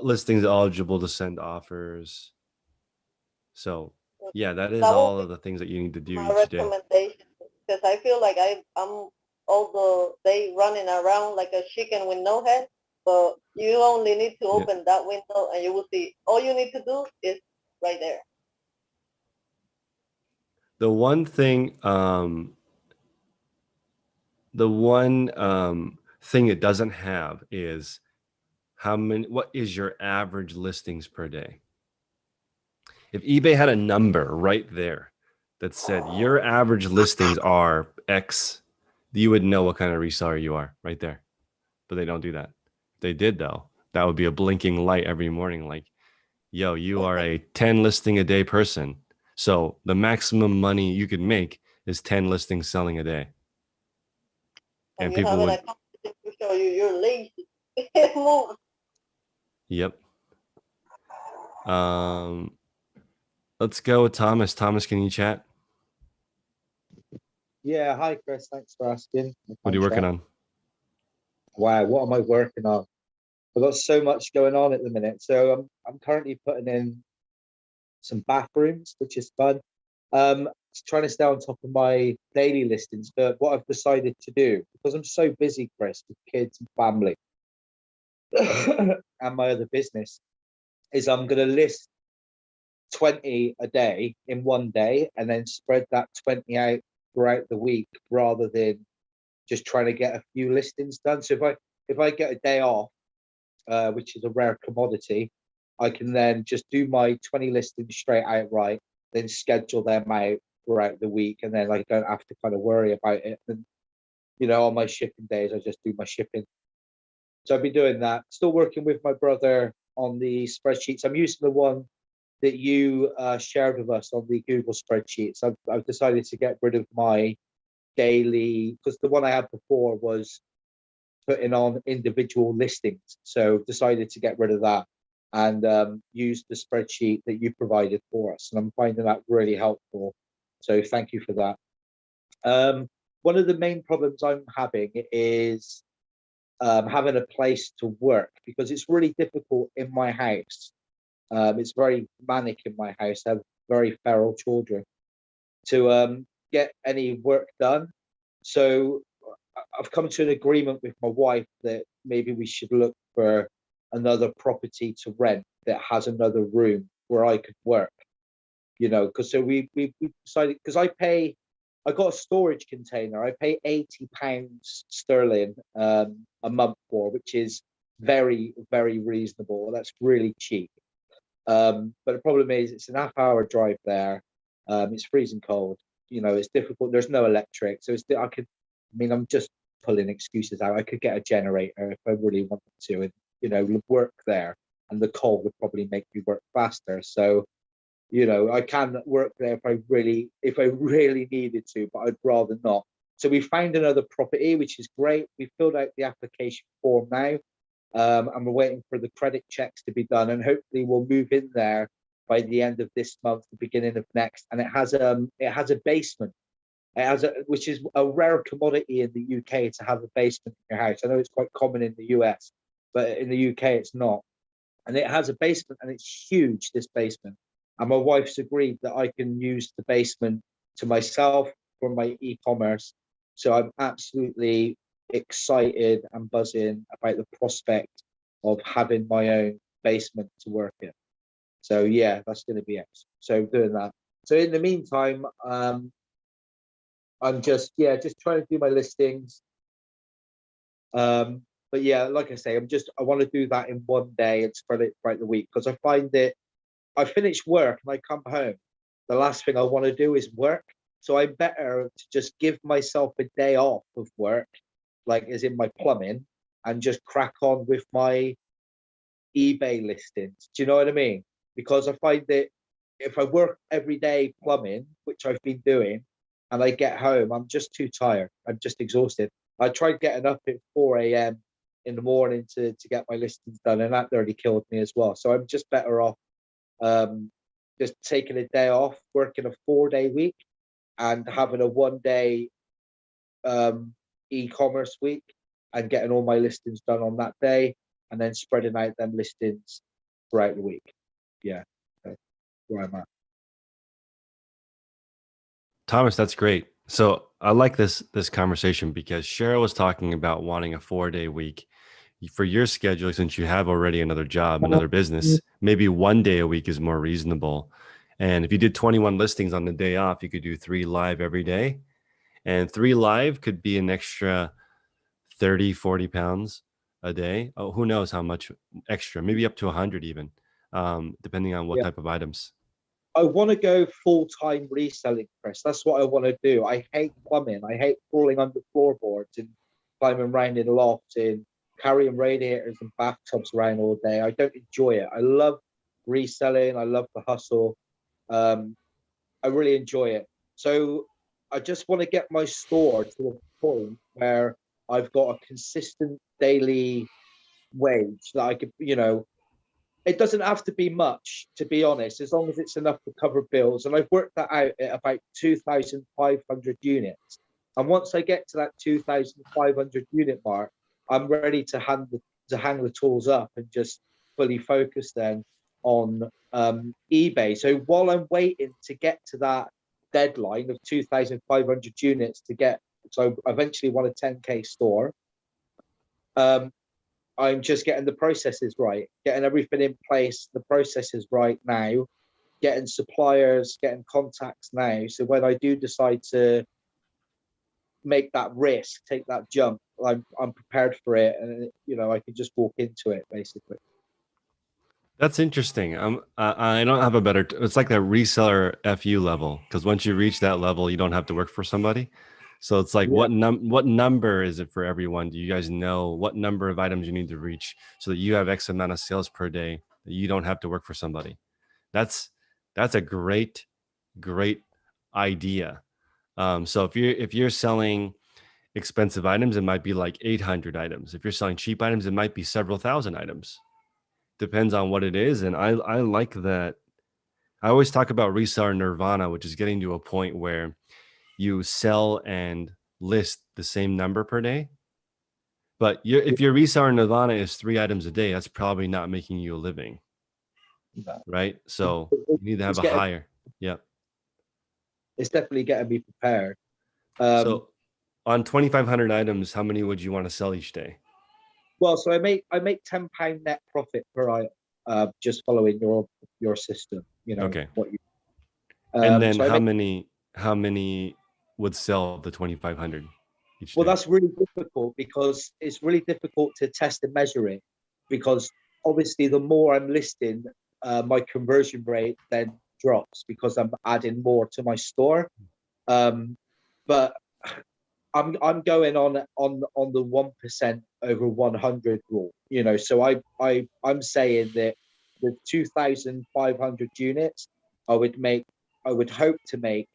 listings eligible to send offers. So yeah, that is That will all be of the things that you need to do my each day. recommendation, because I feel like I'm all the day running around like a chicken with no head. But you only need to Yeah. open that window, and you will see all you need to do is right there. The one thing, thing it doesn't have is what is your average listings per day? If eBay had a number right there that said your average listings are X, you would know what kind of reseller you are right there. But they don't do that. If they did though, that would be a blinking light every morning. Like, yo, you are a 10 listing a day person. So the maximum money you could make is 10 listings selling a day. And You people have it would, like to show you you're lazy. Move. yep. Let's go with Thomas. Thomas, can you chat? Yeah, hi Chris, thanks for asking. What are you working on? Wow, what am I working on? I've got so much going on at the minute. So I'm currently putting in some bathrooms, which is fun. Trying to stay on top of my daily listings, but what I've decided to do, because I'm so busy, Chris, with kids and family and my other business, is I'm going to list 20 a day in one day and then spread that 20 out throughout the week rather than just trying to get a few listings done. So if I get a day off, which is a rare commodity, I can then just do my 20 listings straight outright, then schedule them out throughout the week, and then I don't have to kind of worry about it. And on my shipping days, I just do my shipping. So I've been doing that. Still working with my brother on the spreadsheets. I'm using the one that you shared with us on the Google spreadsheets. I've decided to get rid of my daily, because the one I had before was putting on individual listings. So decided to get rid of that and use the spreadsheet that you provided for us. And I'm finding that really helpful. So thank you for that. One of the main problems I'm having is having a place to work, because it's really difficult in my house. It's very manic in my house. I have very feral children to get any work done. So I've come to an agreement with my wife that maybe we should look for another property to rent that has another room where I could work, you know, because so we decided, because I got a storage container. I pay £80 sterling a month for, which is very, very reasonable. That's really cheap. But the problem is it's an half-hour drive there. It's freezing cold. You know, it's difficult. There's no electric, so I'm just pulling excuses out. I could get a generator if I really wanted to, and you know, work there. And the cold would probably make me work faster. So, you know, I can work there if I really needed to, but I'd rather not. So we found another property, which is great. We filled out the application form now, and we're waiting for the credit checks to be done, and hopefully we'll move in there by the end of this month, the beginning of next. And it has a basement. Which is a rare commodity in the UK, to have a basement in your house. I know it's quite common in the US, but in the UK it's not. And it has a basement, and it's huge, this basement. And my wife's agreed that I can use the basement to myself for my e-commerce. So I'm absolutely excited and buzzing about the prospect of having my own basement to work in. So yeah, that's going to be it. So doing that. So in the meantime, I'm just trying to do my listings. But yeah, like I say, I want to do that in one day and spread it throughout the week, because I find that I finish work and I come home, the last thing I want to do is work. So I'm better to just give myself a day off of work, like as in my plumbing, and just crack on with my eBay listings. Do you know what I mean? Because I find that if I work every day plumbing, which I've been doing, and I get home, I'm just too tired. I'm just exhausted. I tried getting up at 4 a.m. in the morning to get my listings done, and that nearly killed me as well. So I'm just better off just taking a day off, working a 4-day week, and having a 1-day e-commerce week, and getting all my listings done on that day, and then spreading out them listings throughout the week. Yeah, that's where I'm at. Thomas, that's great. So I like this conversation, because Cheryl was talking about wanting a 4-day week for your schedule. Since you have already another job, another business, maybe 1 day a week is more reasonable. And if you did 21 listings on the day off, you could do 3 live every day, and 3 live could be an extra 30, 40 pounds a day. Oh, who knows how much extra, maybe up to 100 even, depending on what type of items. I want to go full-time reselling, Chris. That's what I want to do. I hate plumbing. I hate crawling under floorboards and climbing around in lofts and carrying radiators and bathtubs around all day. I don't enjoy it. I love reselling. I love the hustle. I really enjoy it. So I just want to get my store to a point where I've got a consistent daily wage that I could, you know, it doesn't have to be much, to be honest, as long as it's enough to cover bills. And I've worked that out at about 2,500 units. And once I get to that 2,500 unit mark, I'm ready to hang the tools up and just fully focus then on eBay. So while I'm waiting to get to that deadline of 2,500 units so I eventually want a 10K store, I'm just getting the processes right, getting everything in place, the processes right now, getting suppliers, getting contacts now. So when I do decide to make that risk, take that jump, I'm prepared for it, and you know, I can just walk into it basically. That's interesting. I don't have a better. It's like that reseller FU level, because once you reach that level, you don't have to work for somebody. So it's like, what number is it for everyone? Do you guys know what number of items you need to reach so that you have X amount of sales per day, that you don't have to work for somebody? That's a great idea. So if you're selling expensive items, it might be like 800 items. If you're selling cheap items, it might be several thousand items. Depends on what it is. And I like that. I always talk about reseller nirvana, which is getting to a point where you sell and list the same number per day. But if your reseller nirvana is 3 items a day, that's probably not making you a living, right? So you need to have a higher. Yeah. It's definitely getting me prepared. So on 2,500 items, how many would you want to sell each day? Well, so I make £10 net profit per item, just following your system. You know, Okay. what you. And then so how many would sell the 2,500 each Well, day? that's really difficult because it's really difficult to test and measure it, because obviously the more I'm listing, my conversion rate then drops because I'm adding more to my store. But I'm going on the 1% over 100 rule. You know, so I'm saying that with 2,500 units, I would hope to make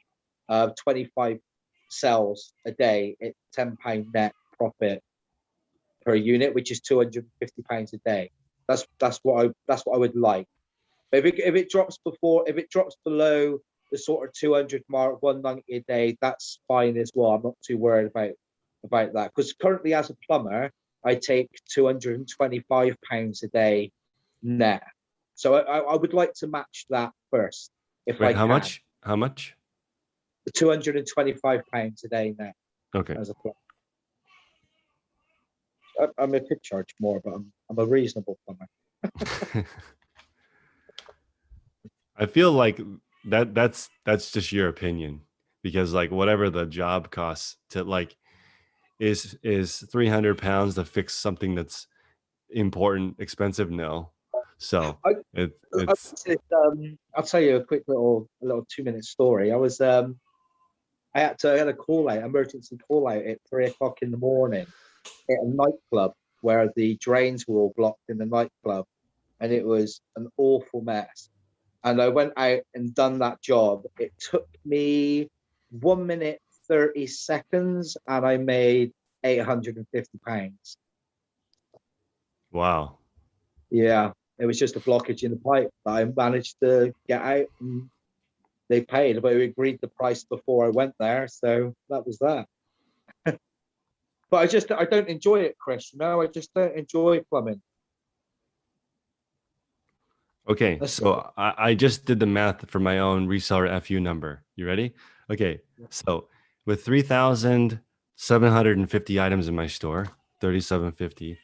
25 sales a day at £10 net profit per unit, which is £250 a day. That's what I would like. But if it drops below the sort of 200 mark, 190 a day, that's fine as well. I'm not too worried about that, because currently as a plumber, I take £225 a day net. So I would like to match that first, if I Wait, can. how much? How much? £225 a day net. Okay. As a plumber. I could charge more, but I'm a reasonable plumber. I feel like that's just your opinion, because like whatever the job costs to like is 300 pounds to fix something that's important, expensive. No. So it's I'll tell you a quick little 2-minute story. I had a call out, emergency call out at 3 o'clock in the morning at a nightclub where the drains were all blocked in the nightclub, and it was an awful mess. And I went out and done that job. It took me 1 minute 30 seconds, and I made £850. wow. Yeah, it was just a blockage in the pipe that I managed to get out, and they paid, but we agreed the price before I went there, so that was that. But I don't enjoy it, Chris. No, I just don't enjoy plumbing. Okay, so I just did the math for my own reseller FU number. You ready? Okay, so with 3,750 items in my store, 3,750,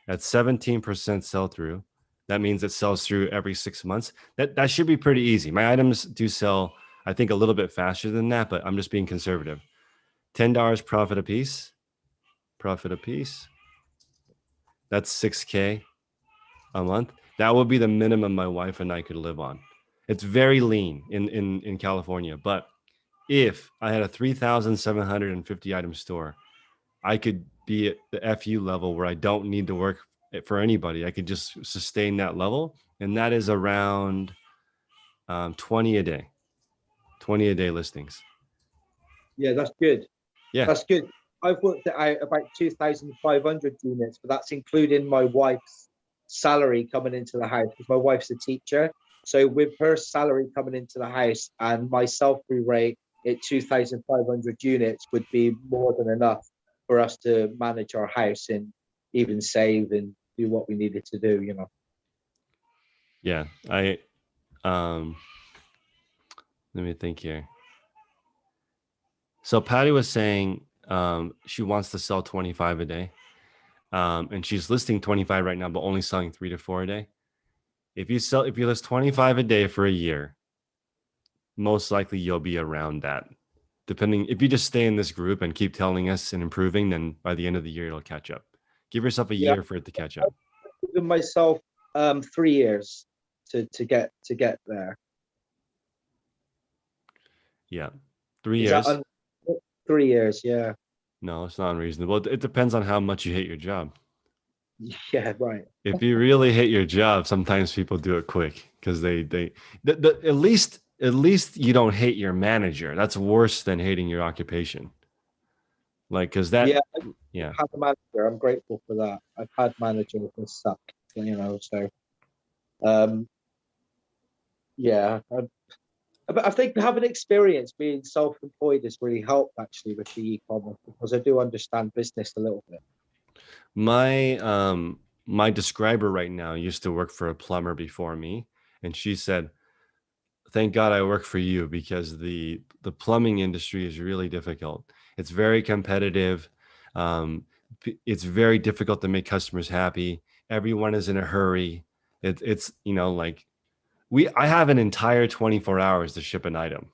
at 17% sell through, that means it sells through every 6 months. That should be pretty easy. My items do sell, I think, a little bit faster than that, but I'm just being conservative. $10 profit a piece. Profit a piece. That's $6K a month. That would be the minimum my wife and I could live on. It's very lean in California. But if I had a 3,750 item store, I could be at the FU level where I don't need to work for anybody. I could just sustain that level. And that is around 20 a day, 20 a day listings. Yeah, that's good. Yeah. That's good. I've worked out about 2,500 units, but that's including my wife's salary coming into the house, because my wife's a teacher. So with her salary coming into the house and my sell-through rate at 2,500 units would be more than enough for us to manage our house and even save and do what we needed to do, you know. Yeah, let me think here. So Patty was saying she wants to sell 25 a day. And she's listing 25 right now, but only selling 3 to 4 a day. If you list 25 a day for a year, most likely you'll be around that. Depending, if you just stay in this group and keep telling us and improving, then by the end of the year, it'll catch up. Give yourself a year for it to catch up. I've given myself 3 years to get there. Yeah. 3 years. 3 years, yeah. No, it's not unreasonable. It depends on how much you hate your job. Yeah, right. If you really hate your job, sometimes people do it quick because at least at least you don't hate your manager. That's worse than hating your occupation. Like, because that, Yeah, yeah. I've had a manager. I'm grateful for that. I've had managers that suck, so yeah. But I think having experience being self-employed has really helped actually with the e-commerce, because I do understand business a little bit. My describer right now used to work for a plumber before me, and she said, thank God I work for you, because the plumbing industry is really difficult. It's very competitive. It's very difficult to make customers happy. Everyone is in a hurry. It's like I have an entire 24 hours to ship an item.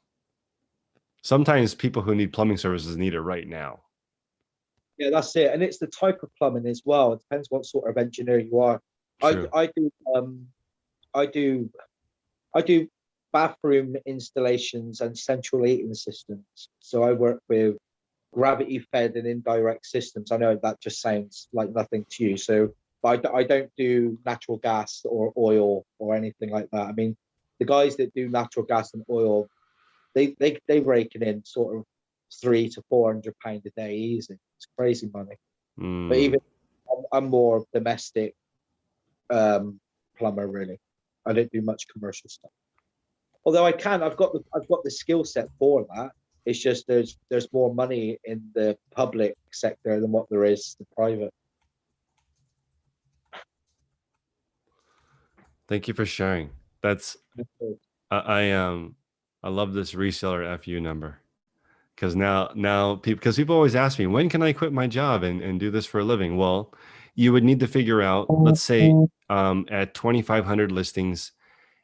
Sometimes people who need plumbing services need it right now. Yeah, that's it. And it's the type of plumbing as well. It depends what sort of engineer you are. True. I do bathroom installations and central heating systems. So I work with gravity fed and indirect systems. I know that just sounds like nothing to you. So, but I don't do natural gas or oil or anything like that. I mean, the guys that do natural gas and oil, they rake it in sort of £300 to £400 a day easy. It's crazy money. But even I'm more domestic plumber really. I don't do much commercial stuff. Although I've got the skill set for that. It's just there's more money in the public sector than what there is the private. Thank you for sharing. That's I love this reseller FU number, because now people always ask me, when can I quit my job and do this for a living? Well, you would need to figure out, let's say at 2,500 listings,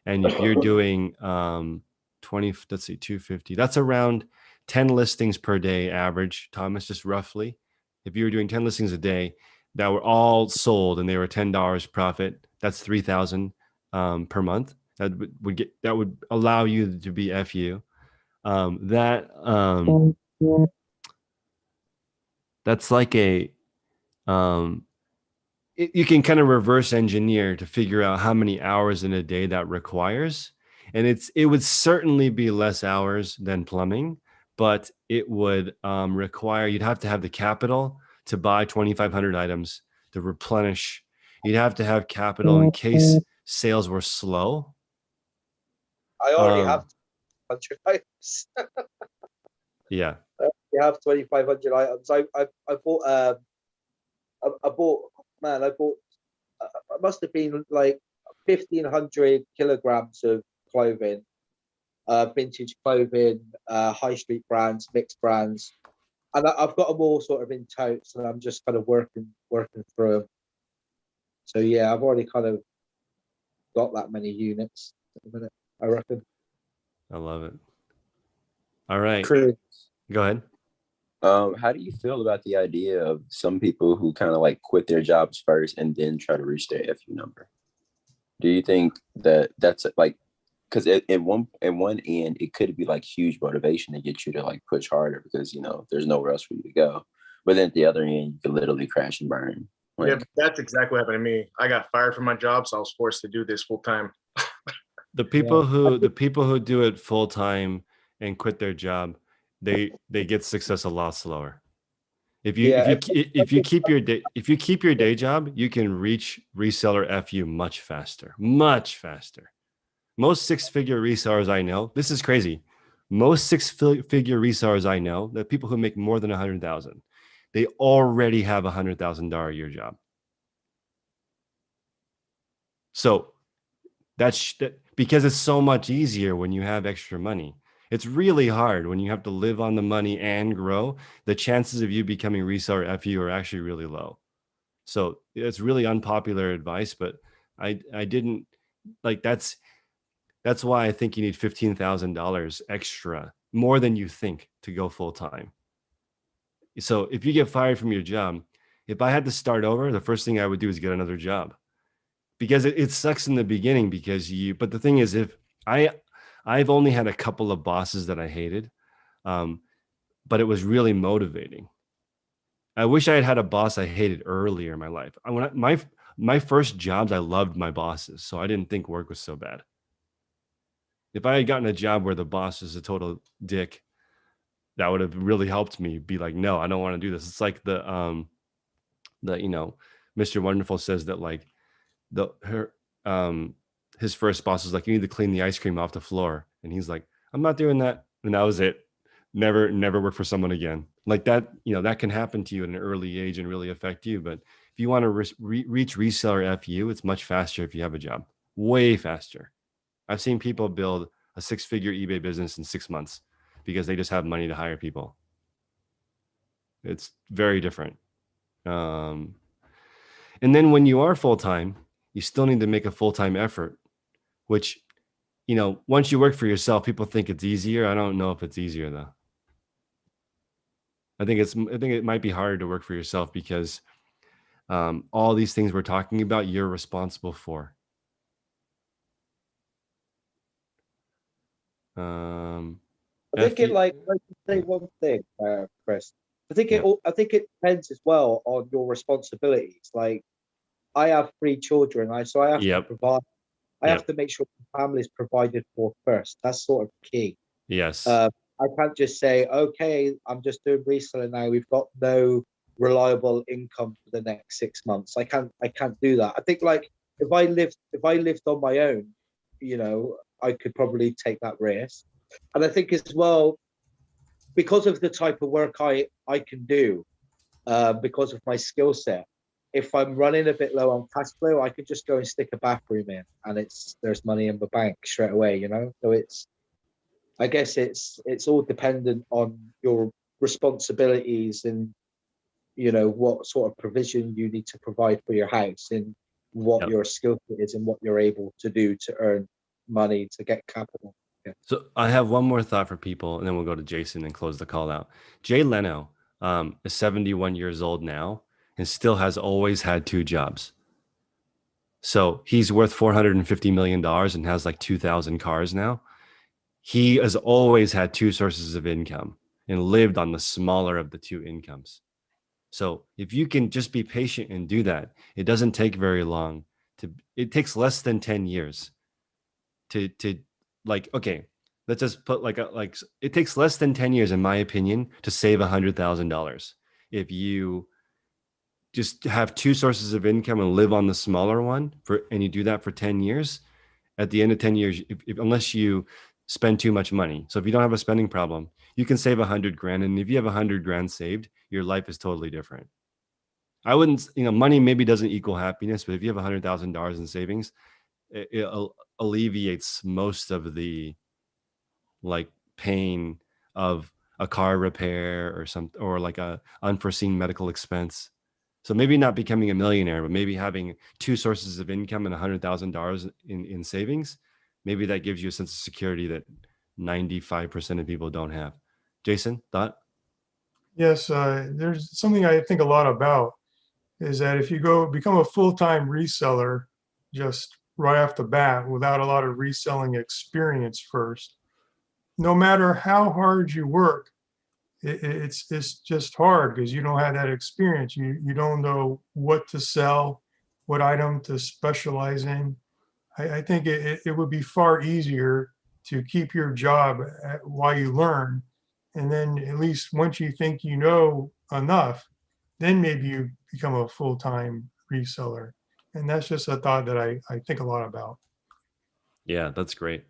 and if you're doing 250, that's around 10 listings per day average, Thomas, just roughly. If you were doing 10 listings a day that were all sold and they were $10 profit, that's 3,000 per month. That would allow you to be FU. That's like a you can kind of reverse engineer to figure out how many hours in a day that requires. And it would certainly be less hours than plumbing, but it would require, you'd have to have the capital to buy 2,500 items to replenish. You'd have to have capital in case sales were slow. I already have 100 items. Yeah. You have 2,500 items. I bought it must have been like 1,500 kilograms of clothing, vintage clothing, high street brands, mixed brands, and I've got them all sort of in totes, and I'm just kind of working through them. So yeah, I've already kind of got that many units at the minute, I reckon. I love it. All right. Chris, go ahead. How do you feel about the idea of some people who kind of like quit their jobs first and then try to reach their FU number? Do you think that that's like, because at one end it could be like huge motivation to get you to like push harder, because there's nowhere else for you to go, but then at the other end you could literally crash and burn. Yeah, that's exactly what happened to me. I got fired from my job, so I was forced to do this full time. The people who do it full time and quit their job, they get success a lot slower. If you keep your day job, you can reach reseller FU much faster. Most six-figure resellers I know, this is crazy. Most six-figure resellers I know, the people who make more than 100,000, they already have $100,000 a year job. So that's because it's so much easier when you have extra money. It's really hard when you have to live on the money and grow. The chances of you becoming reseller FU are actually really low. So it's really unpopular advice, but I didn't like that's why I think you need $15,000 extra, more than you think, to go full time. So if you get fired from your job, if I had to start over, the first thing I would do is get another job, because it sucks in the beginning but the thing is, if I've only had a couple of bosses that I hated, but it was really motivating. I wish I had a boss I hated earlier in my life. My first jobs, I loved my bosses, so I didn't think work was so bad. If I had gotten a job where the boss is a total dick, that would have really helped me be like, no, I don't want to do this. It's like Mr. Wonderful says that like his first boss is like, you need to clean the ice cream off the floor. And he's like, I'm not doing that. And that was it. Never work for someone again. Like that, that can happen to you at an early age and really affect you. But if you want to reach reseller FU, it's much faster if you have a job, way faster. I've seen people build a 6-figure eBay business in 6 months because they just have money to hire people. It's very different. And then when you are full-time, you still need to make a full-time effort, which, once you work for yourself, people think it's easier. I don't know if it's easier though. I think it might be harder to work for yourself because all these things we're talking about, you're responsible for. I think I can say one thing, Chris. I think it depends as well on your responsibilities. Like, I have 3 children, so I have to provide. I have to make sure the family is provided for first. That's sort of key. Yes. I can't just say, okay, I'm just doing reselling now. We've got no reliable income for the next 6 months. I can't do that. I think like if I lived on my own, I could probably take that risk. And I think as well, because of the type of work I can do, because of my skill set, if I'm running a bit low on cash flow, I could just go and stick a bathroom in and there's money in the bank straight away, So I guess it's all dependent on your responsibilities and, what sort of provision you need to provide for your house and what your skill set is and what you're able to do to earn money to get capital. Yeah. So I have one more thought for people, and then we'll go to Jason and close the call out. Jay Leno is 71 years old now and still has always had 2 jobs. So he's worth $450 million and has like 2,000 cars now. He has always had 2 sources of income and lived on the smaller of the 2 incomes. So if you can just be patient and do that, it doesn't take very long. It takes less than 10 years to like, okay, let's just put it takes less than 10 years, in my opinion, to save $100,000. If you just have 2 sources of income and live on the smaller one and you do that for 10 years, at the end of 10 years, unless you spend too much money. So if you don't have a spending problem, you can save $100,000. And if you have $100,000 saved, your life is totally different. I wouldn't, money maybe doesn't equal happiness, but if you have $100,000 in savings, it alleviates most of the pain of a car repair or like a unforeseen medical expense. So maybe not becoming a millionaire, but maybe having 2 sources of income and $100,000 in savings, maybe that gives you a sense of security that 95% of people don't have. Jason, thought? Yes, there's something I think a lot about is that if you become a full-time reseller just right off the bat without a lot of reselling experience first, no matter how hard you work, it's just hard because you don't have that experience. You don't know what to sell, what item to specialize in. I think it would be far easier to keep your job while you learn. And then at least once you think you know enough, then maybe you become a full-time reseller. And that's just a thought that I think a lot about. Yeah, that's great.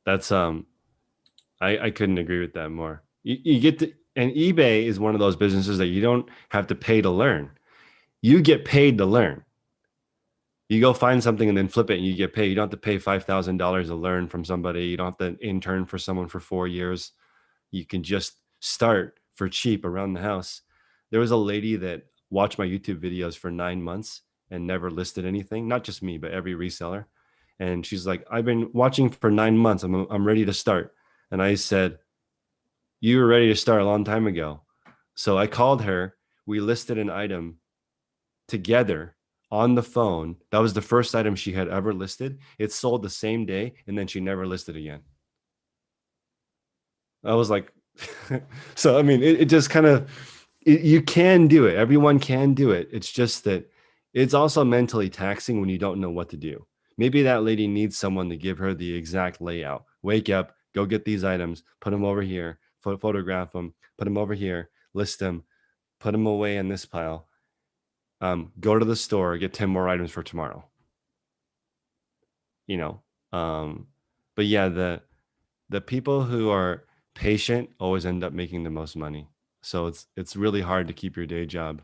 That's I couldn't agree with that more. You get to, and eBay is one of those businesses that you don't have to pay to learn. You get paid to learn. You go find something and then flip it and you get paid. You don't have to pay $5,000 to learn from somebody. You don't have to intern for someone for 4 years. You can just start for cheap around the house. There was a lady that watched my YouTube videos for 9 months and never listed anything. Not just me, but every reseller. And she's like, I've been watching for 9 months. I'm ready to start. And I said, you were ready to start a long time ago. So I called her. We listed an item together on the phone. That was the first item she had ever listed. It sold the same day, and then she never listed again. I was like, so, I mean, it just kind of, you can do it. Everyone can do it. It's just that it's also mentally taxing when you don't know what to do. Maybe that lady needs someone to give her the exact layout. Wake up, go get these items, put them over here, photograph them, put them over here, list them, put them away in this pile. Go to the store, get 10 more items for tomorrow. You know, but yeah, the people who are patient always end up making the most money. So it's really hard to keep your day job.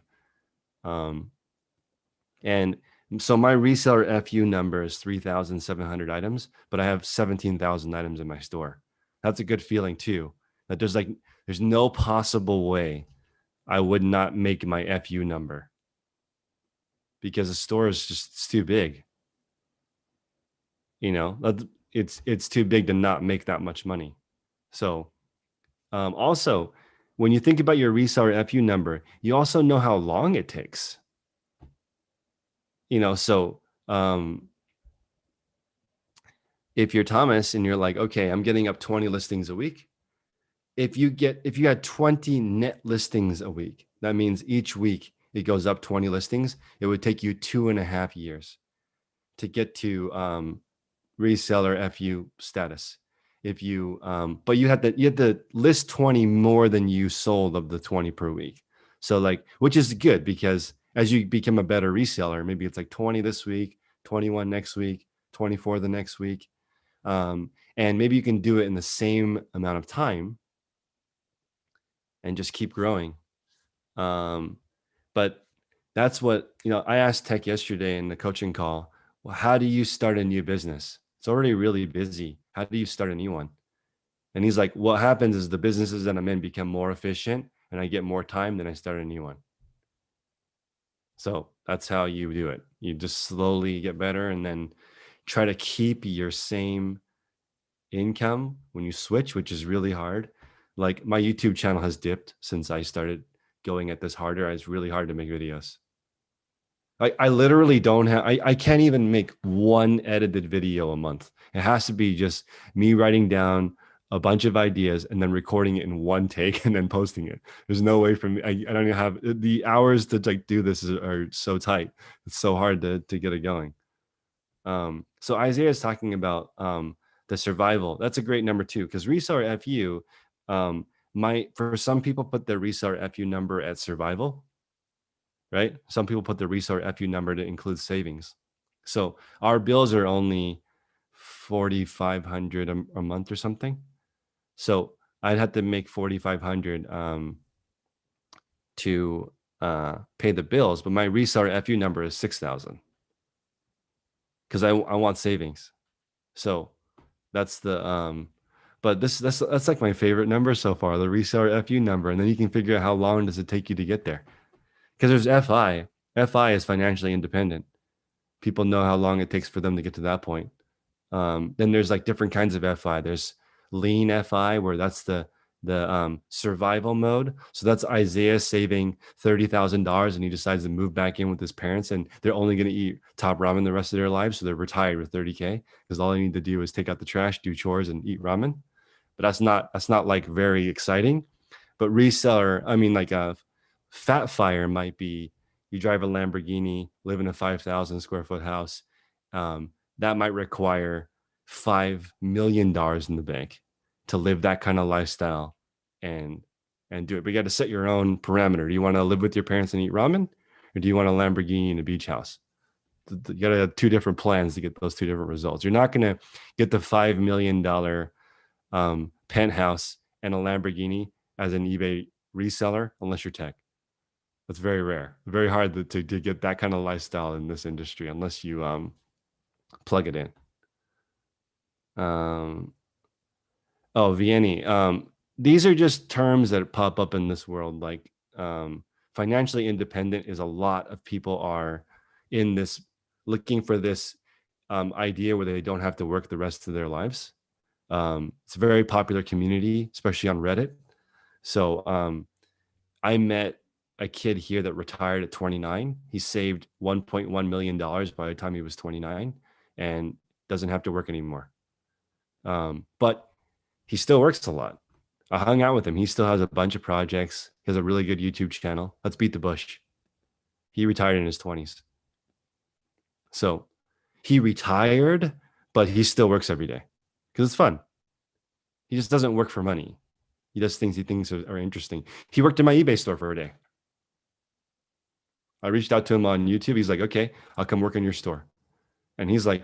And so my reseller FU number is 3,700 items, but I have 17,000 items in my store. That's a good feeling too. That there's no possible way I would not make my FU number, because the store is just, it's too big. You know, it's too big to not make that much money. So also, when you think about your reseller FU number, you also know how long it takes. You know, so if you're Thomas and you're like, okay, I'm getting up 20 listings a week. If you had 20 net listings a week, that means each week it goes up 20 listings. It would take you 2.5 years to get to reseller FU status. If you, but you had to list 20 more than you sold of the 20 per week. So like, which is good, because as you become a better reseller, maybe it's like 20 this week, 21 next week, 24 the next week. And maybe you can do it in the same amount of time and just keep growing. But that's what, you know, I asked Tech yesterday in the coaching call, well, how do you start a new business? It's already really busy. How do you start a new one? And he's like, what happens is the businesses that I'm in become more efficient and I get more time, then I start a new one. So that's how you do it. You just slowly get better and then try to keep your same income when you switch, which is really hard. Like my YouTube channel has dipped since I started going at this harder. It's really hard to make videos. I literally don't have, I can't even make one edited video a month. It has to be just me writing down a bunch of ideas and then recording it in one take and then posting it. There's no way for me. I don't even have the hours to like do this are so tight. It's so hard to get it going. So Isaiah is talking about the survival. That's a great number too, because reseller FU for some people put their reseller FU number at survival. Right? Some people put the reseller FU number to include savings. So our bills are only 4,500 a month or something. So I'd have to make 4,500 to pay the bills, but my reseller FU number is 6,000 because I want savings. So that's the but that's like my favorite number so far, the reseller FU number, and then you can figure out how long does it take you to get there. Because there's FI. FI is financially independent. People know how long it takes for them to get to that point. Then there's like different kinds of FI. There's lean FI, where that's the survival mode. So that's Isaiah saving $30,000 and he decides to move back in with his parents and they're only going to eat top ramen the rest of their lives. So they're retired with 30K because all they need to do is take out the trash, do chores and eat ramen. But that's not like very exciting. But reseller, I mean, like a Fat Fire might be you drive a Lamborghini, live in a 5,000 square foot house. That might require $5 million in the bank to live that kind of lifestyle and do it. But you got to set your own parameter. Do you want to live with your parents and eat ramen, or do you want a Lamborghini and a beach house? You got to have two different plans to get those two different results. You're not going to get the $5 million penthouse and a Lamborghini as an eBay reseller unless you're tech. That's very rare. Very hard to get that kind of lifestyle in this industry unless you plug it in. Vianney. These are just terms that pop up in this world. Like financially independent is a lot of people are in this looking for this idea where they don't have to work the rest of their lives. It's a very popular community, especially on Reddit. So I met a kid here that retired at 29. He saved $1.1 million by the time he was 29 and doesn't have to work anymore. But he still works a lot. I hung out with him. He still has a bunch of projects. He has a really good YouTube channel. Let's Beat the Bush. He retired in his 20s. So he retired, but he still works every day because it's fun. He just doesn't work for money. He does things he thinks are interesting. He worked in my eBay store for a day. I reached out to him on YouTube. He's like, okay, I'll come work in your store. And he's like,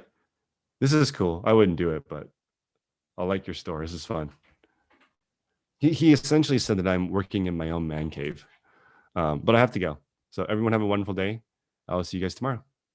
this is cool. I wouldn't do it, but I like your store. This is fun. He essentially said that I'm working in my own man cave. But I have to go. So everyone have a wonderful day. I'll see you guys tomorrow.